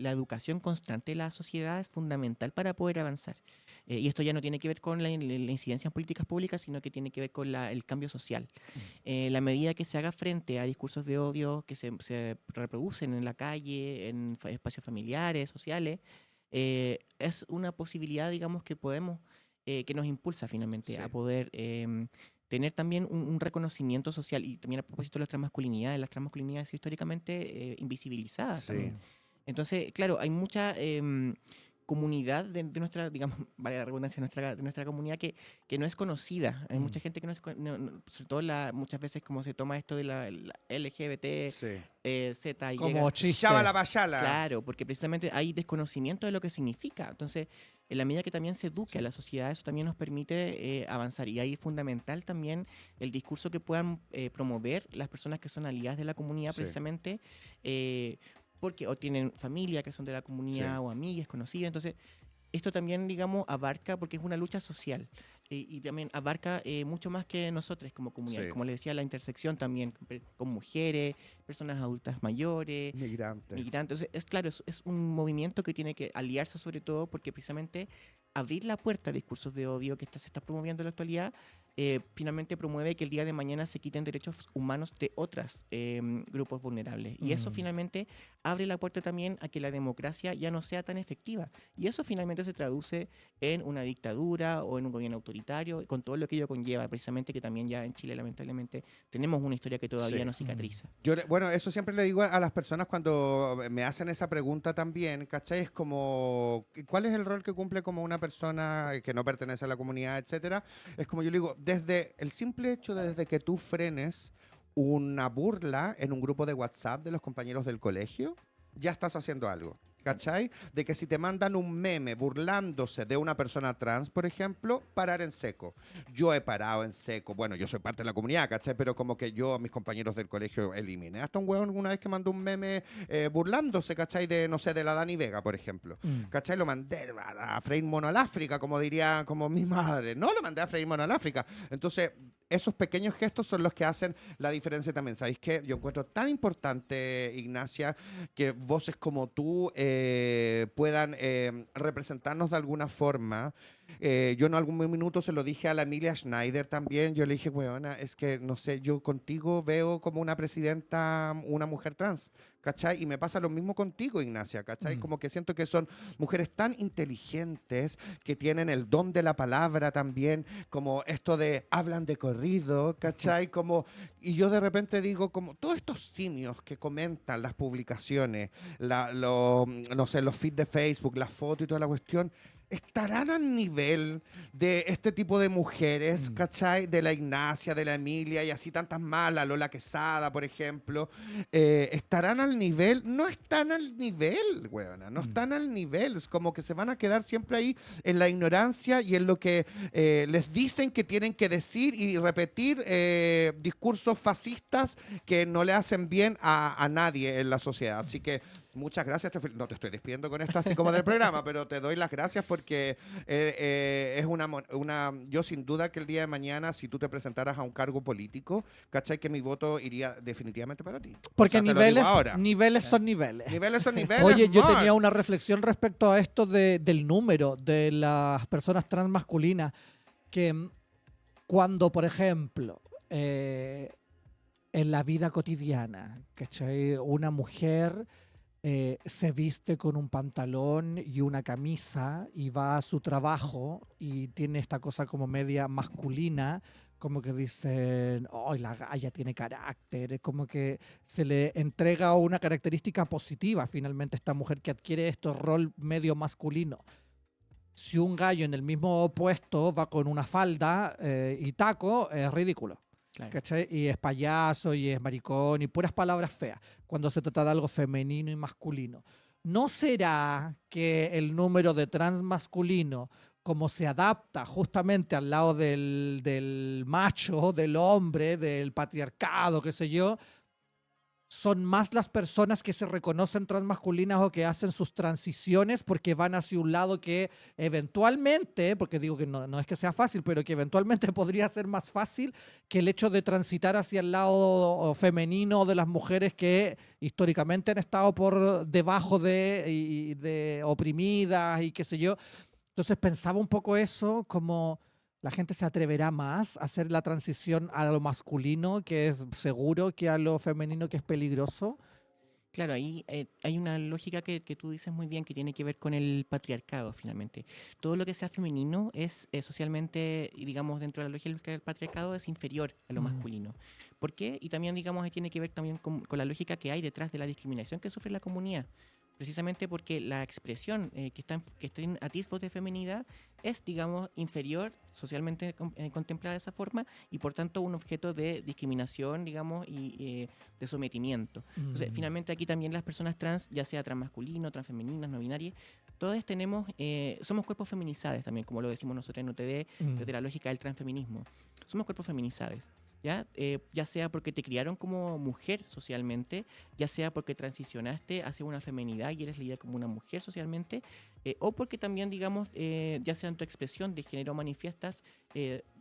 la educación constante de la sociedad es fundamental para poder avanzar. Y esto ya no tiene que ver con la incidencia en políticas públicas, sino que tiene que ver con el cambio social. La medida que se haga frente a discursos de odio que se reproducen en la calle, en espacios familiares, sociales, es una posibilidad, digamos, que podemos, que nos impulsa finalmente a poder tener también un reconocimiento social. Y también a propósito de las transmasculinidades han sido históricamente invisibilizadas también. Entonces, claro, hay mucha comunidad de nuestra, digamos, vale la redundancia, de nuestra comunidad que no es conocida. Hay mucha gente que no es sobre todo muchas veces como se toma esto de la LGBT, Z, Y. Como chiste. Shabala bayala. Claro, porque precisamente hay desconocimiento de lo que significa. Entonces, en la medida que también se eduque a la sociedad, eso también nos permite avanzar. Y ahí es fundamental también el discurso que puedan promover las personas que son aliadas de la comunidad, precisamente, porque o tienen familia que son de la comunidad o amigas, conocidas. Entonces, esto también, digamos, abarca, porque es una lucha social, y también abarca mucho más que nosotros como comunidad. Como les decía, la intersección también con mujeres, personas adultas mayores, migrantes. Entonces, es un movimiento que tiene que aliarse sobre todo porque precisamente abrir la puerta a discursos de odio que se está promoviendo en la actualidad, finalmente promueve que el día de mañana se quiten derechos humanos de otros grupos vulnerables. Y eso finalmente abre la puerta también a que la democracia ya no sea tan efectiva. Y eso finalmente se traduce en una dictadura o en un gobierno autoritario, con todo lo que ello conlleva, precisamente que también ya en Chile lamentablemente tenemos una historia que todavía no cicatriza. Bueno, eso siempre le digo a las personas cuando me hacen esa pregunta también, ¿cachai? Es como, ¿cuál es el rol que cumple como una persona que no pertenece a la comunidad, etcétera? Es como yo le digo, desde el simple hecho desde que tú frenes una burla en un grupo de WhatsApp de los compañeros del colegio, ya estás haciendo algo. ¿Cachai? De que si te mandan un meme burlándose de una persona trans, por ejemplo, parar en seco. Yo he parado en seco. Bueno, yo soy parte de la comunidad, ¿cachai? Pero como que yo a mis compañeros del colegio eliminé. Hasta un huevón una vez que mandó un meme burlándose, ¿cachai? De, no sé, de la Dani Vega, por ejemplo. ¿Cachai? Lo mandé a freír mono al África, como diría como mi madre. No, lo mandé a freír mono al África. Entonces, esos pequeños gestos son los que hacen la diferencia también. ¿Sabéis qué? Yo encuentro tan importante, Ignacia, que voces como tú puedan representarnos de alguna forma. Yo en algún minuto se lo dije a la Emilia Schneider también. Yo le dije, weona, es que, no sé, yo contigo veo como una presidenta, una mujer trans, ¿cachai? Y me pasa lo mismo contigo, Ignacia, ¿cachai? Como que siento que son mujeres tan inteligentes, que tienen el don de la palabra también, como esto de hablan de corrido, ¿cachai? Como, y yo de repente digo, como todos estos simios que comentan las publicaciones, no sé, los feeds de Facebook, las fotos y toda la cuestión, ¿estarán al nivel de este tipo de mujeres, ¿cachai? De la Ignacia, de la Emilia y así tantas más, la Lola Quesada, por ejemplo. ¿Estarán al nivel? No están al nivel, weona, no están al nivel. Es como que se van a quedar siempre ahí en la ignorancia y en lo que les dicen que tienen que decir y repetir discursos fascistas que no le hacen bien a nadie en la sociedad. Así que muchas gracias. No te estoy despidiendo con esto así como del programa, pero te doy las gracias porque es yo sin duda que el día de mañana, si tú te presentaras a un cargo político, ¿cachai? Que mi voto iría definitivamente para ti. Porque o sea, niveles son niveles. Niveles son niveles. Oye, yo tenía una reflexión respecto a esto del número de las personas trans masculinas, que cuando, por ejemplo, en la vida cotidiana, ¿cachai? Una mujer se viste con un pantalón y una camisa y va a su trabajo y tiene esta cosa como media masculina, como que dicen, oh, la galla tiene carácter, es como que se le entrega una característica positiva finalmente a esta mujer que adquiere este rol medio masculino. Si un gallo en el mismo puesto va con una falda y taco, es ridículo. Claro. ¿cachai? Y es payaso, y es maricón, y puras palabras feas, cuando se trata de algo femenino y masculino. ¿No será que el número de trans masculino, como se adapta justamente al lado del macho, del hombre, del patriarcado, qué sé yo, son más las personas que se reconocen transmasculinas o que hacen sus transiciones porque van hacia un lado que eventualmente, porque digo que no es que sea fácil, pero que eventualmente podría ser más fácil que el hecho de transitar hacia el lado femenino de las mujeres que históricamente han estado por debajo de oprimidas y qué sé yo? Entonces pensaba un poco eso, como la gente se atreverá más a hacer la transición a lo masculino, que es seguro, que a lo femenino, que es peligroso. Claro, ahí hay una lógica que tú dices muy bien que tiene que ver con el patriarcado, finalmente. Todo lo que sea femenino es socialmente, y digamos, dentro de la lógica del patriarcado, es inferior a lo masculino. ¿Por qué? Y también, digamos, ahí tiene que ver también con la lógica que hay detrás de la discriminación que sufre la comunidad. Precisamente porque la expresión que está en atisbos de feminidad es, digamos, inferior, socialmente contemplada de esa forma, y por tanto un objeto de discriminación, digamos, y de sometimiento. Entonces, finalmente aquí también las personas trans, ya sea transmasculino, transfemeninas, no binarias, todos tenemos, somos cuerpos feminizados también, como lo decimos nosotros en UTD, desde la lógica del transfeminismo. Somos cuerpos feminizados. ¿Ya? Ya sea porque te criaron como mujer socialmente, ya sea porque transicionaste hacia una feminidad y eres leída como una mujer socialmente, o porque también, digamos, ya sea en tu expresión de género manifiestas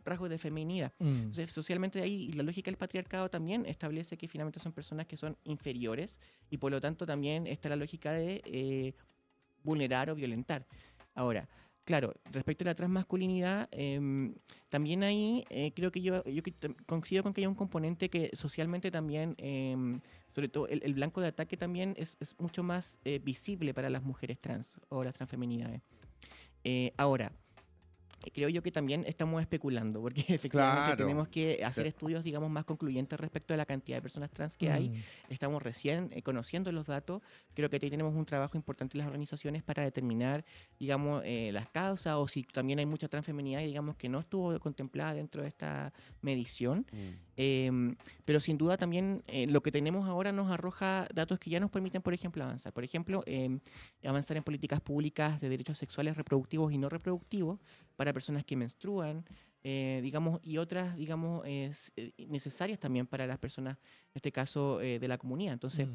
rasgos de feminidad. Entonces, socialmente ahí la lógica del patriarcado también establece que finalmente son personas que son inferiores y por lo tanto también está la lógica de vulnerar o violentar. Ahora, claro, respecto a la transmasculinidad, también ahí creo que yo coincido con que hay un componente que socialmente también, sobre todo el blanco de ataque también es mucho más visible para las mujeres trans o las transfeminidades. Ahora, creo yo que también estamos especulando, porque efectivamente Claro. tenemos que hacer estudios, digamos, más concluyentes respecto a la cantidad de personas trans que hay. Estamos recién conociendo los datos. Creo que ahí tenemos un trabajo importante en las organizaciones para determinar, digamos, las causas, o si también hay mucha transfeminidad, digamos, que no estuvo contemplada dentro de esta medición. Pero sin duda también lo que tenemos ahora nos arroja datos que ya nos permiten, por ejemplo, avanzar. Por ejemplo, avanzar en políticas públicas de derechos sexuales reproductivos y no reproductivos para personas que menstruan, digamos, y otras, digamos, necesarias también para las personas, en este caso, de la comunidad. Entonces,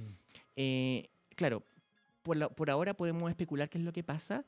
claro, por ahora podemos especular qué es lo que pasa,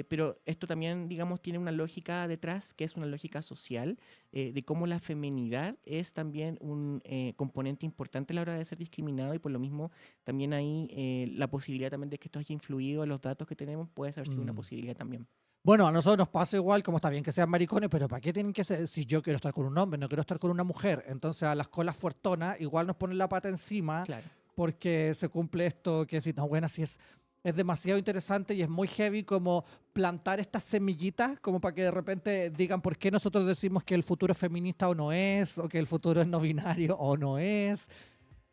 pero esto también, digamos, tiene una lógica detrás, que es una lógica social, de cómo la feminidad es también un componente importante a la hora de ser discriminado, y por lo mismo también ahí la posibilidad también de que esto haya influido en los datos que tenemos puede haber sido una posibilidad también. Bueno, a nosotros nos pasa igual, como está bien que sean maricones, pero ¿para qué tienen que ser? Si yo quiero estar con un hombre, no quiero estar con una mujer. Entonces a las colas fuertonas igual nos ponen la pata encima, Claro. porque se cumple esto que si no, bueno, así es demasiado interesante y es muy heavy como plantar estas semillitas, como para que de repente digan por qué nosotros decimos que el futuro es feminista o no es, o que el futuro es no binario o no es.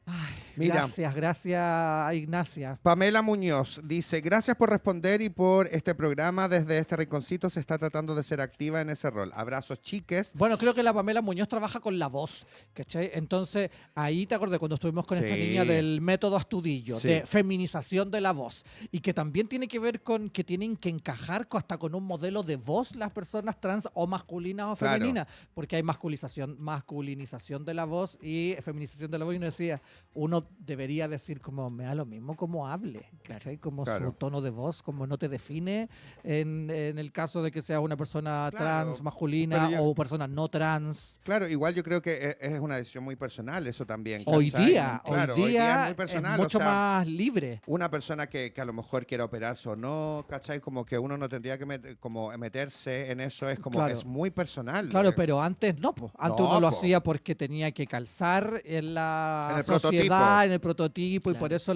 Ay, Mira. gracias Ignacia. Pamela Muñoz dice, gracias por responder y por este programa. Desde este rinconcito se está tratando de ser activa en ese rol. Abrazos, chiques. Bueno, creo que la Pamela Muñoz trabaja con la voz, ¿cachai? Entonces, ahí te acordé cuando estuvimos con esta Sí. niña del método Astudillo, Sí. de feminización de la voz, y que también tiene que ver con que tienen que encajar hasta con un modelo de voz las personas trans o masculinas o Claro. femeninas, porque hay masculinización de la voz y feminización de la voz, y uno decía, uno debería decir como, me da lo mismo como hable, ¿cachai? Como Claro. su tono de voz, como no te define en el caso de que seas una persona Claro, trans, masculina pero yo- o persona no trans. Claro, igual yo creo que es una decisión muy personal eso también. Hoy ¿cachai? día, Claro, hoy día es muy personal. mucho o sea, más libre. una persona que a lo mejor quiera operarse o no, ¿cachai? Como que uno no tendría que como meterse en eso, es como, Claro. es muy personal. Claro, pero antes no, pues. Antes No, uno lo po. hacía porque tenía que calzar en la En el sociedad, prototipo. en el prototipo, y por Claro. eso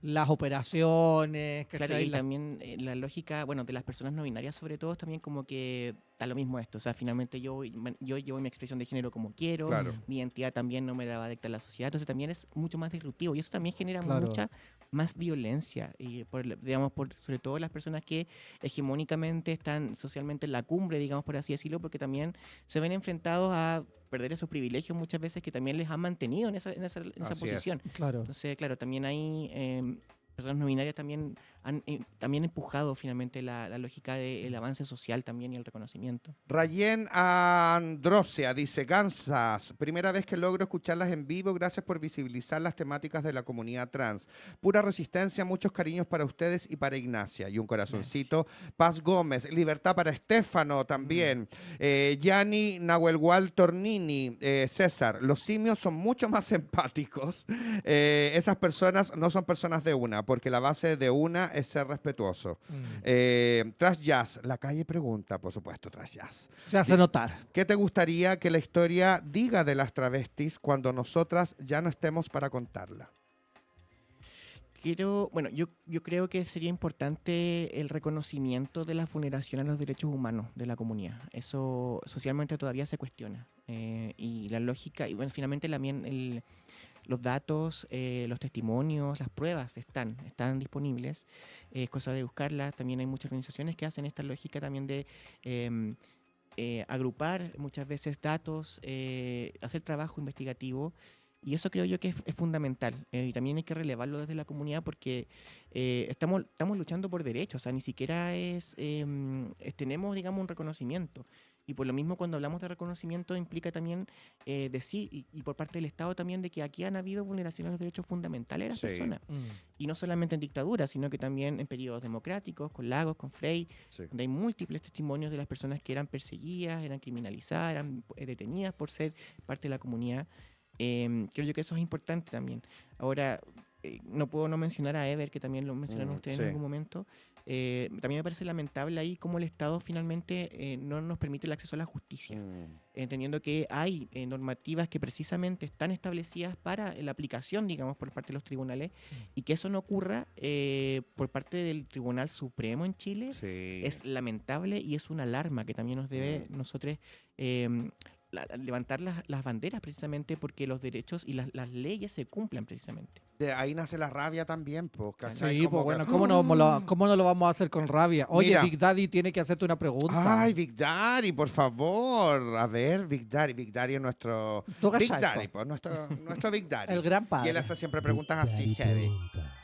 las operaciones, Claro, ¿cachai? y también la lógica, bueno, de las personas no binarias sobre todo, también como que da lo mismo esto. O sea, finalmente yo llevo mi expresión de género como quiero, Claro. mi identidad también no me la va a dictar la sociedad, entonces también es mucho más disruptivo y eso también genera Claro. mucha más violencia, y digamos, sobre todo las personas que hegemónicamente están socialmente en la cumbre, digamos, por así decirlo, porque también se ven enfrentados a perder esos privilegios muchas veces que también les han mantenido en esa Así es. posición. Claro. Entonces, claro, también hay personas no binarias también han también empujado finalmente la lógica del avance social también y el reconocimiento. Rayen Androsia dice, Gansas, primera vez que logro escucharlas en vivo, gracias por visibilizar las temáticas de la comunidad trans. Pura resistencia, muchos cariños para ustedes y para Ignacia. Y un corazoncito. Paz Gómez, libertad para Estefano también. Yanni Nahuelgual Tornini, César, los simios son mucho más empáticos. Esas personas no son personas de una, porque la base de una es ser respetuoso. Trash Jazz, la calle pregunta, por supuesto, Trash Jazz. Se hace notar. ¿Qué te gustaría que la historia diga de las travestis cuando nosotras ya no estemos para contarla? Bueno, yo creo que sería importante el reconocimiento de la vulneración a los derechos humanos de la comunidad. Eso socialmente todavía se cuestiona. Y la lógica, y bueno, finalmente también los datos, los testimonios, las pruebas están disponibles. Es cosa de buscarlas. También hay muchas organizaciones que hacen esta lógica también de agrupar muchas veces datos, hacer trabajo investigativo. Y eso creo yo que es fundamental. Y también hay que relevarlo desde la comunidad porque estamos luchando por derechos. O sea, ni siquiera tenemos, digamos, un reconocimiento. Y por lo mismo, cuando hablamos de reconocimiento, implica también decir, y por parte del Estado también, de que aquí han habido vulneraciones de los derechos fundamentales de las personas. Y no solamente en dictadura, sino que también en periodos democráticos, con Lagos, con Frei, donde hay múltiples testimonios de las personas que eran perseguidas, eran criminalizadas, eran detenidas por ser parte de la comunidad. Creo yo que eso es importante también. Ahora, no puedo no mencionar a Ever, que también lo mencionaron ustedes en algún momento. También me parece lamentable ahí cómo el Estado finalmente no nos permite el acceso a la justicia, entendiendo que hay normativas que precisamente están establecidas para la aplicación, digamos, por parte de los tribunales, y que eso no ocurra por parte del Tribunal Supremo en Chile es lamentable y es una alarma que también nos debe nosotros levantar las banderas, precisamente porque los derechos y las leyes se cumplan precisamente. De ahí nace la rabia también, pues. Sí, pues bueno, ¿cómo no lo vamos a hacer con rabia? Oye, Mira. Big Daddy tiene que hacerte una pregunta. Ay, Big Daddy, por favor. A ver, Big Daddy. Big Daddy es nuestro... Tú Big cachai, Daddy, po. pues, nuestro Big Daddy. El gran padre. Y él hace siempre preguntas así, heavy. Pregunta.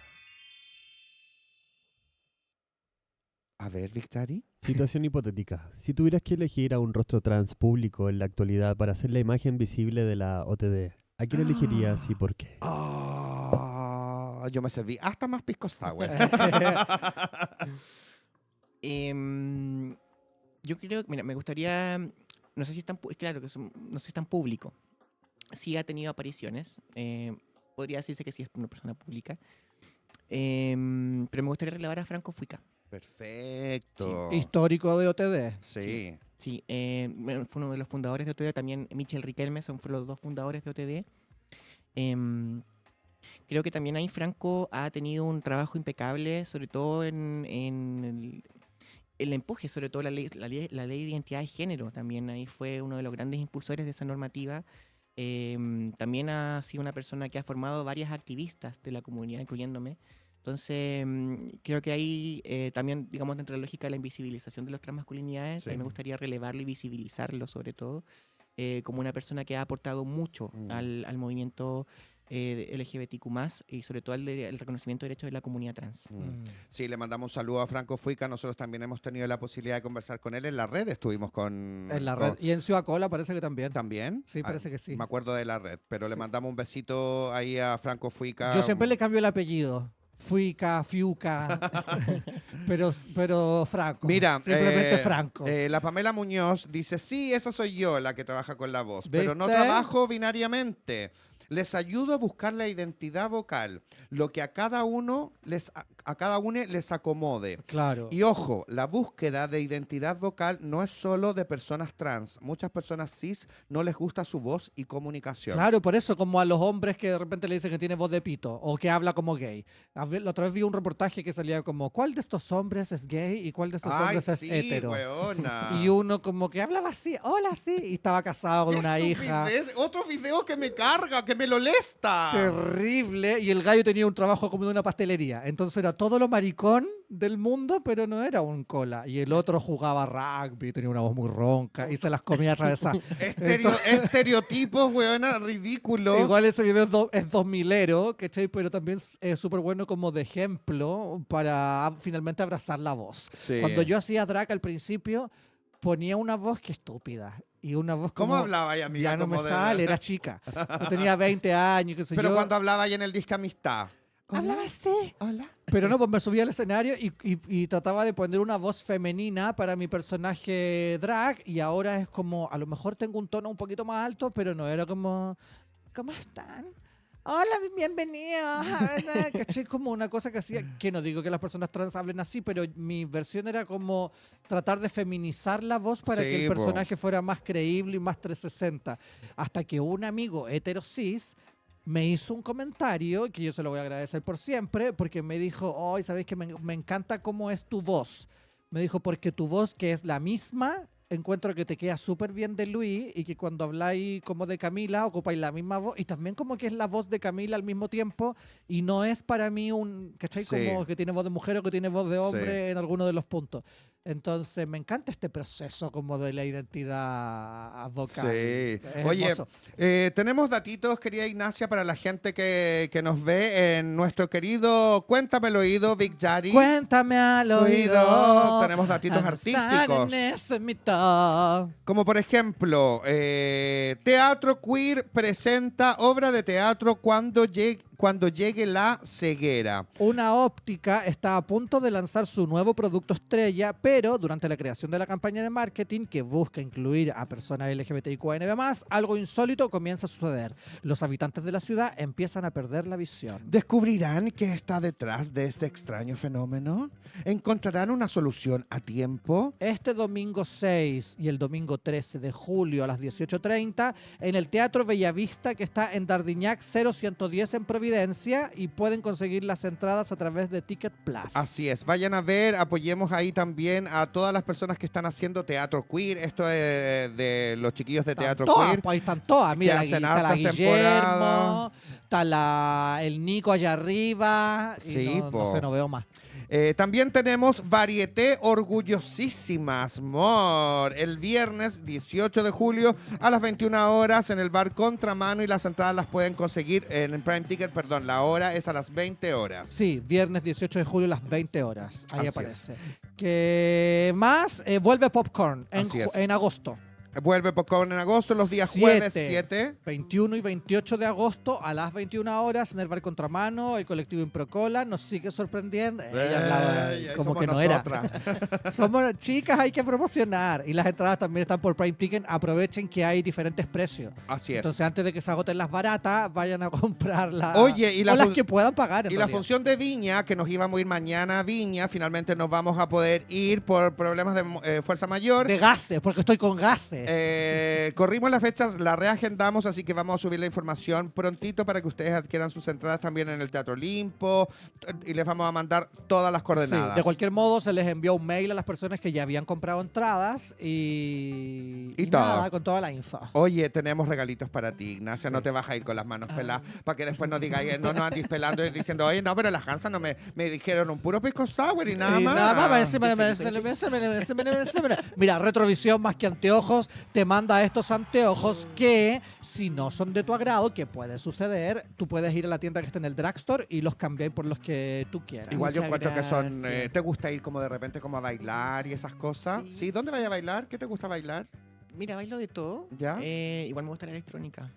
A ver, Big Daddy. Situación hipotética. Si tuvieras que elegir a un rostro trans público en la actualidad para hacer la imagen visible de la OTD, ¿a quién elegirías y por qué? Yo me serví hasta más pisco sour. Yo creo, mira, me gustaría, no sé si es tan, claro que no sé si es tan público. Sí ha tenido apariciones, podría decirse que sí es una persona pública, pero me gustaría relevar a Franco Fuica. Perfecto. Histórico de OTD. Sí. Sí, bueno, fue uno de los fundadores de OTD, también Michel Riquelme fueron los dos fundadores de OTD. Creo que también ahí Franco ha tenido un trabajo impecable, sobre todo en el empuje, sobre todo la ley de identidad de género. También ahí fue uno de los grandes impulsores de esa normativa. También ha sido una persona que ha formado varias activistas de la comunidad, incluyéndome. Entonces, creo que ahí también, digamos, dentro de la lógica de la invisibilización de las transmasculinidades, también me gustaría relevarlo y visibilizarlo, sobre todo, como una persona que ha aportado mucho al movimiento LGBTQ+, y sobre todo el reconocimiento de derechos de la comunidad trans. Sí, le mandamos un saludo a Franco Fuica. Nosotros también hemos tenido la posibilidad de conversar con él en la red. Estuvimos con... En la red. Y en Ciudad Cola parece que también. ¿También? Sí, parece que sí. Me acuerdo de la red, pero le Sí. mandamos un besito ahí a Franco Fuica. Yo siempre le cambio el apellido. Fuica, Fiuca, pero Franco. Mira, Simplemente Franco. La Pamela Muñoz dice, sí, esa soy yo la que trabaja con la voz, pero no ¿Viste? trabajo binariamente. Les ayudo a buscar la identidad vocal, lo que a cada uno a cada uno les acomode. Claro. Y ojo, la búsqueda de identidad vocal no es solo de personas trans. Muchas personas cis no les gusta su voz y comunicación. Claro, por eso, como a los hombres que de repente le dicen que tiene voz de pito o que habla como gay. La otra vez vi un reportaje que salía como, ¿cuál de estos hombres es gay y cuál de estos Ay, hombres es sí, hetero? weona. Y uno como que hablaba así, hola, sí, y estaba casado con ¡Qué una hija. estupidez! Otro video que me carga, que me lo lesta. Terrible. Y el gallo tenía un trabajo como de una pastelería. Entonces era todo lo maricón del mundo, pero no era un cola. Y el otro jugaba rugby, tenía una voz muy ronca y se las comía atravesadas. Estereotipos, weona, ridículo. Igual ese video es 2000ero, ¿cachai? Pero también es súper bueno como de ejemplo para finalmente abrazar la voz. Sí. Cuando yo hacía drag al principio, ponía una voz que estúpida. Y una voz como... ¿Cómo hablaba ahí, amiga? Ya no me Como de- sale, era chica. Yo tenía 20 años, qué sé Pero yo. cuando hablaba ahí en el disco Amistad. Hablaba así. Hola. Pero no, pues me subía al escenario y trataba de poner una voz femenina para mi personaje drag y ahora es como, a lo mejor tengo un tono un poquito más alto, pero no era como, ¿cómo están? Hola, bienvenidos. ¿Cachai? Como una cosa que hacía, que no digo que las personas trans hablen así, pero mi versión era como tratar de feminizar la voz para Sí, que el po. personaje fuera más creíble y más 360. Hasta que un amigo hetero cis me hizo un comentario que yo se lo voy a agradecer por siempre, porque me dijo, oh, ¿sabes que me encanta cómo es tu voz? Me dijo, porque tu voz, que es la misma, encuentro que te queda súper bien de Luis y que cuando habláis como de Camila ocupáis la misma voz y también como que es la voz de Camila al mismo tiempo y no es para mí un, ¿cachai? Sí. Como que tiene voz de mujer o que tiene voz de hombre Sí. en alguno de los puntos. Entonces me encanta este proceso como de la identidad vocal. Sí. Es Oye, hermoso. tenemos datitos, querida Ignacia, para la gente que nos ve en nuestro querido Cuéntame el oído, Big Daddy. Cuéntame al oído. Tenemos datitos I'm artísticos. signing ese mito. Como por ejemplo, Teatro Queer presenta obra de teatro cuando llegue la ceguera. Una óptica está a punto de lanzar su nuevo producto estrella, pero durante la creación de la campaña de marketing que busca incluir a personas LGBTIQANB+, algo insólito comienza a suceder. Los habitantes de la ciudad empiezan a perder la visión. ¿Descubrirán qué está detrás de este extraño fenómeno? ¿Encontrarán una solución a tiempo? Este domingo 6 y el domingo 13 de julio a las 18:30 en el Teatro Bellavista, que está en Dardiñac 0110 en Providencia, y pueden conseguir las entradas a través de Ticket Plus. Así es, vayan a ver, apoyemos ahí también a todas las personas que están haciendo teatro queer. Esto es de los chiquillos de Están teatro todas, queer. pues ahí están todas. Mira, hacen está la hartas Guillermo, temporadas. está el Nico allá arriba. Y Sí, no po. sé, no veo más. También tenemos Varieté Orgullosísimas, amor. El viernes 18 de julio a las 21 horas en el bar Contramano, y las entradas las pueden conseguir en Prime Ticket, perdón, la hora es a las 20 horas. Sí, viernes 18 de julio a las 20 horas. Ahí Así aparece. ¿Qué más? Vuelve Popcorn Así es. en agosto. Vuelve Popcorn en agosto, los días 7. jueves 7. 21 y 28 de agosto a las 21 horas en el bar Contramano. El colectivo Improcola nos sigue sorprendiendo. Ella hablaba como que no era. Somos chicas, hay que promocionar. Y las entradas también están por Prime Ticket. Aprovechen que hay diferentes precios. Así es. Entonces, antes de que se agoten las baratas, vayan a comprarlas. Oye, y la o las fun- que puedan pagar. En Y la realidad. función de Viña, que nos íbamos a ir mañana a Viña, finalmente nos vamos a poder ir por problemas de fuerza mayor. De gases, porque estoy con gases. Corrimos las fechas, la reagendamos, así que vamos a subir la información prontito para que ustedes adquieran sus entradas también en el Teatro Olimpo, y les vamos a mandar todas las Sí, coordenadas. de cualquier modo, se les envió un mail a las personas que ya habían comprado entradas y Y todo. nada, con toda la info. Oye, tenemos regalitos para ti, Ignacia. Sí. No te vas a ir con las manos peladas para que después no digáis, no nos andes pelando y diciendo, oye, no, pero las Hansas no me dijeron un puro pisco sour y nada Y más. nada más, mira, Retrovisión más que anteojos te manda estos anteojos que, si no son de tu agrado, que puede suceder, tú puedes ir a la tienda que está en el drugstore y los cambiáis por los que tú quieras. Igual yo Muchas encuentro que son. gracias. ¿Te gusta ir como de repente como a bailar y esas cosas? Sí. Sí, ¿dónde vaya a bailar? ¿Qué te gusta bailar? Mira, bailo de todo. ¿Ya? Igual me gusta la electrónica.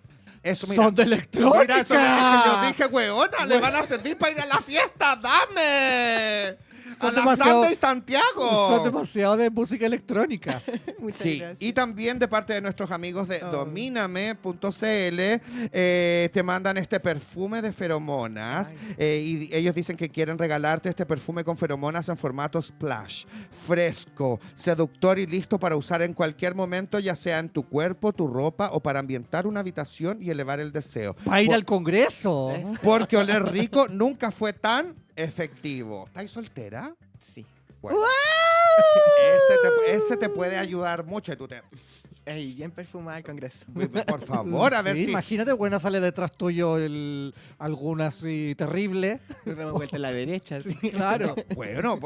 Eso, mira. Son de electrónica. Mira, eso es lo que yo dije, weona, le van a servir para ir a la fiesta, dame. Son a la demasiado- Sandra y Santiago. Son demasiado de música electrónica. Muchas Sí, gracias. y también de parte de nuestros amigos de Oh. domíname.cl te mandan este perfume de feromonas y ellos dicen que quieren regalarte este perfume con feromonas en formato splash, fresco, seductor y listo para usar en cualquier momento, ya sea en tu cuerpo, tu ropa o para ambientar una habitación y elevar el deseo. Para ir Por- al Congreso. Porque oler rico nunca fue tan efectivo. ¿Estás soltera? Sí. Bueno. Ese te puede ayudar mucho. Y tú te... Ey, bien perfumada el Congreso. Por favor, a ver Sí, si... Imagínate, bueno, sale detrás tuyo alguna así terrible. Damos vuelta a la derecha. Sí. Claro. Bueno,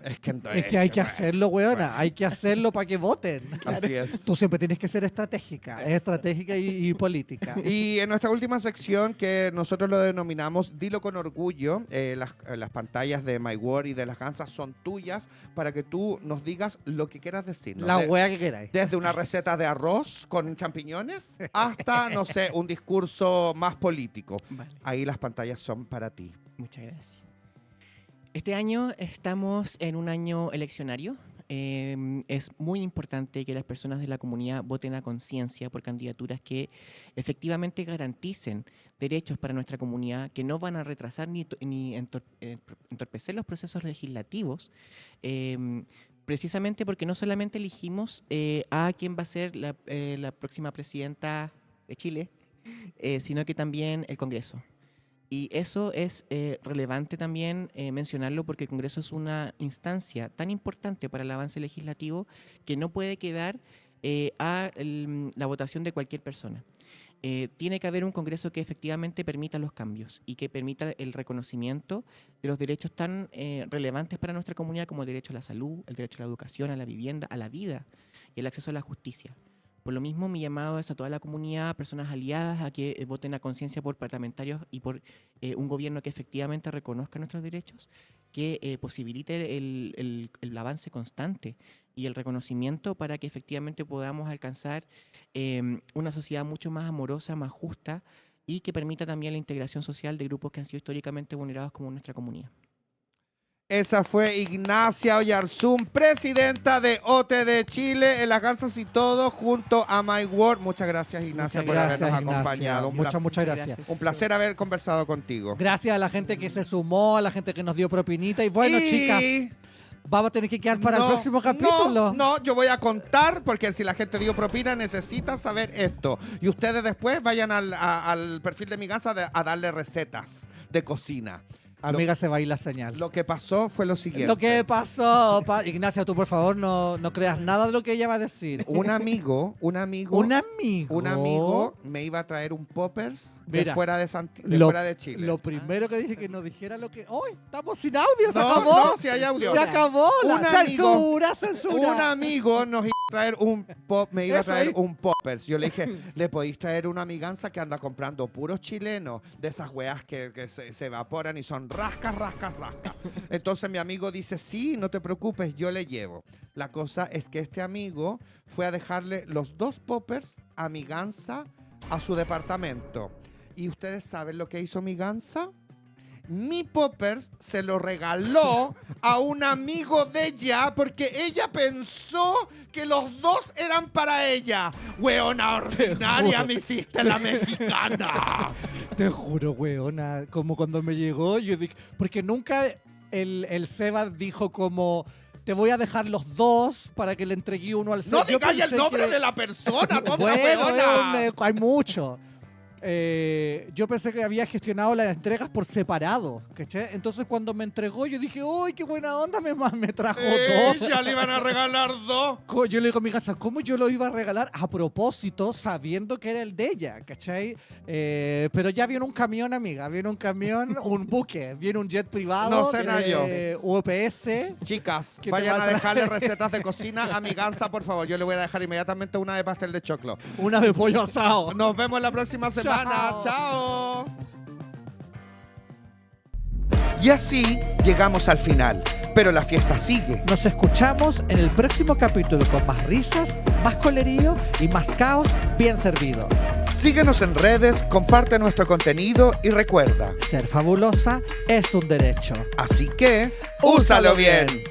es que entonces... Es que hay que bueno, hacerlo, weona. Hay que hacerlo para que voten. Así es. Tú siempre tienes que ser estratégica. Estratégica y política. Y en nuestra última sección, que nosotros lo denominamos Dilo con Orgullo, las pantallas de My Word y de las gansas son tuyas para que tú nos digas lo que quieras decir. ¿no? La wea que queráis. Desde una receta de arroz con champiñones hasta, no sé, un discurso más político. Vale, Ahí las pantallas son para ti. muchas gracias. Este año estamos en un año eleccionario. Es muy importante que las personas de la comunidad voten a conciencia por candidaturas que efectivamente garanticen derechos para nuestra comunidad, que no van a retrasar ni entorpecer los procesos legislativos, precisamente porque no solamente elegimos a quién va a ser la próxima presidenta de Chile, sino que también el Congreso. Y eso es relevante también mencionarlo porque el Congreso es una instancia tan importante para el avance legislativo que no puede quedar a la votación de cualquier persona. Tiene que haber un Congreso que efectivamente permita los cambios y que permita el reconocimiento de los derechos tan relevantes para nuestra comunidad como el derecho a la salud, el derecho a la educación, a la vivienda, a la vida y el acceso a la justicia. Por lo mismo, mi llamado es a toda la comunidad, a personas aliadas, a que voten a conciencia por parlamentarios y por un gobierno que efectivamente reconozca nuestros derechos, que posibilite el avance constante y el reconocimiento para que efectivamente podamos alcanzar una sociedad mucho más amorosa, más justa y que permita también la integración social de grupos que han sido históricamente vulnerados como nuestra comunidad. Esa fue Ignacia Oyarzún, presidenta de OTD Chile, en las gansas y todo, junto a My Word. Muchas gracias, Ignacia, Muchas por Gracias, habernos Ignacia. acompañado. Muchas gracias. Un placer haber conversado contigo. Gracias a la gente que se sumó, a la gente que nos dio propinita. Y bueno, Y- chicas, vamos a tener que quedar para el No, próximo capítulo. No, yo voy a contar porque si la gente dio propina necesita saber esto. Y ustedes después vayan al perfil de mi gansa a darle recetas de cocina. Amiga, se va a ir la señal. Lo que pasó fue lo siguiente. Lo que pasó, Ignacia, tú por favor no creas nada de lo que ella va a decir. Un amigo Un amigo me iba a traer un poppers de Mira, fuera de, lo- fuera de Chile. Lo primero que dije que nos dijera lo que. ¡Hoy! ¡Estamos sin audio! ¡Se No, acabó! no, si hay audio. ¡Se acabó! Un La amigo- censura! Un amigo nos iba a traer me iba a Eso traer ahí. un poppers. Yo le dije, ¿le podéis traer una amiganza que anda comprando puros chilenos? De esas weas que se evaporan y son rascas. Entonces mi amigo dice, sí, no te preocupes, yo le llevo. La cosa es que este amigo fue a dejarle los 2 poppers a mi gansa a su departamento. ¿Y ustedes saben lo que hizo mi gansa? Mi poppers se lo regaló a un amigo de ella porque ella pensó que los 2 eran para ella. Weona ordinaria, me hiciste la mexicana. Te juro, weona. Como cuando me llegó, yo dije. Porque nunca el Seba dijo como. Te voy a dejar los 2 para que le entregué uno al Seba. No digáis el nombre de la persona, tonta Bueno, weona. hay mucho. Yo pensé que había gestionado las entregas por separado, ¿cachai? Entonces cuando me entregó yo dije, ¡uy, qué buena onda! Me trajo 2. Ya le iban a regalar 2. Yo le digo a mi casa, ¿cómo yo lo iba a regalar a propósito sabiendo que era el de ella, ¿cachai? Pero ya viene un camión, amiga, viene un camión, un buque, viene un jet privado, No sé nada yo. UPS. Chicas, ¿Qué te vayan va a a dejarle traer? recetas de cocina a mi gansa, por favor. Yo le voy a dejar inmediatamente una de pastel de choclo. Una de pollo asado. Nos vemos la próxima semana. Chao. Y así llegamos al final, pero la fiesta sigue. Nos escuchamos en el próximo capítulo con más risas, más colerío y más caos bien servido. Síguenos en redes, comparte nuestro contenido y recuerda, Ser fabulosa es un derecho. así que, úsalo bien.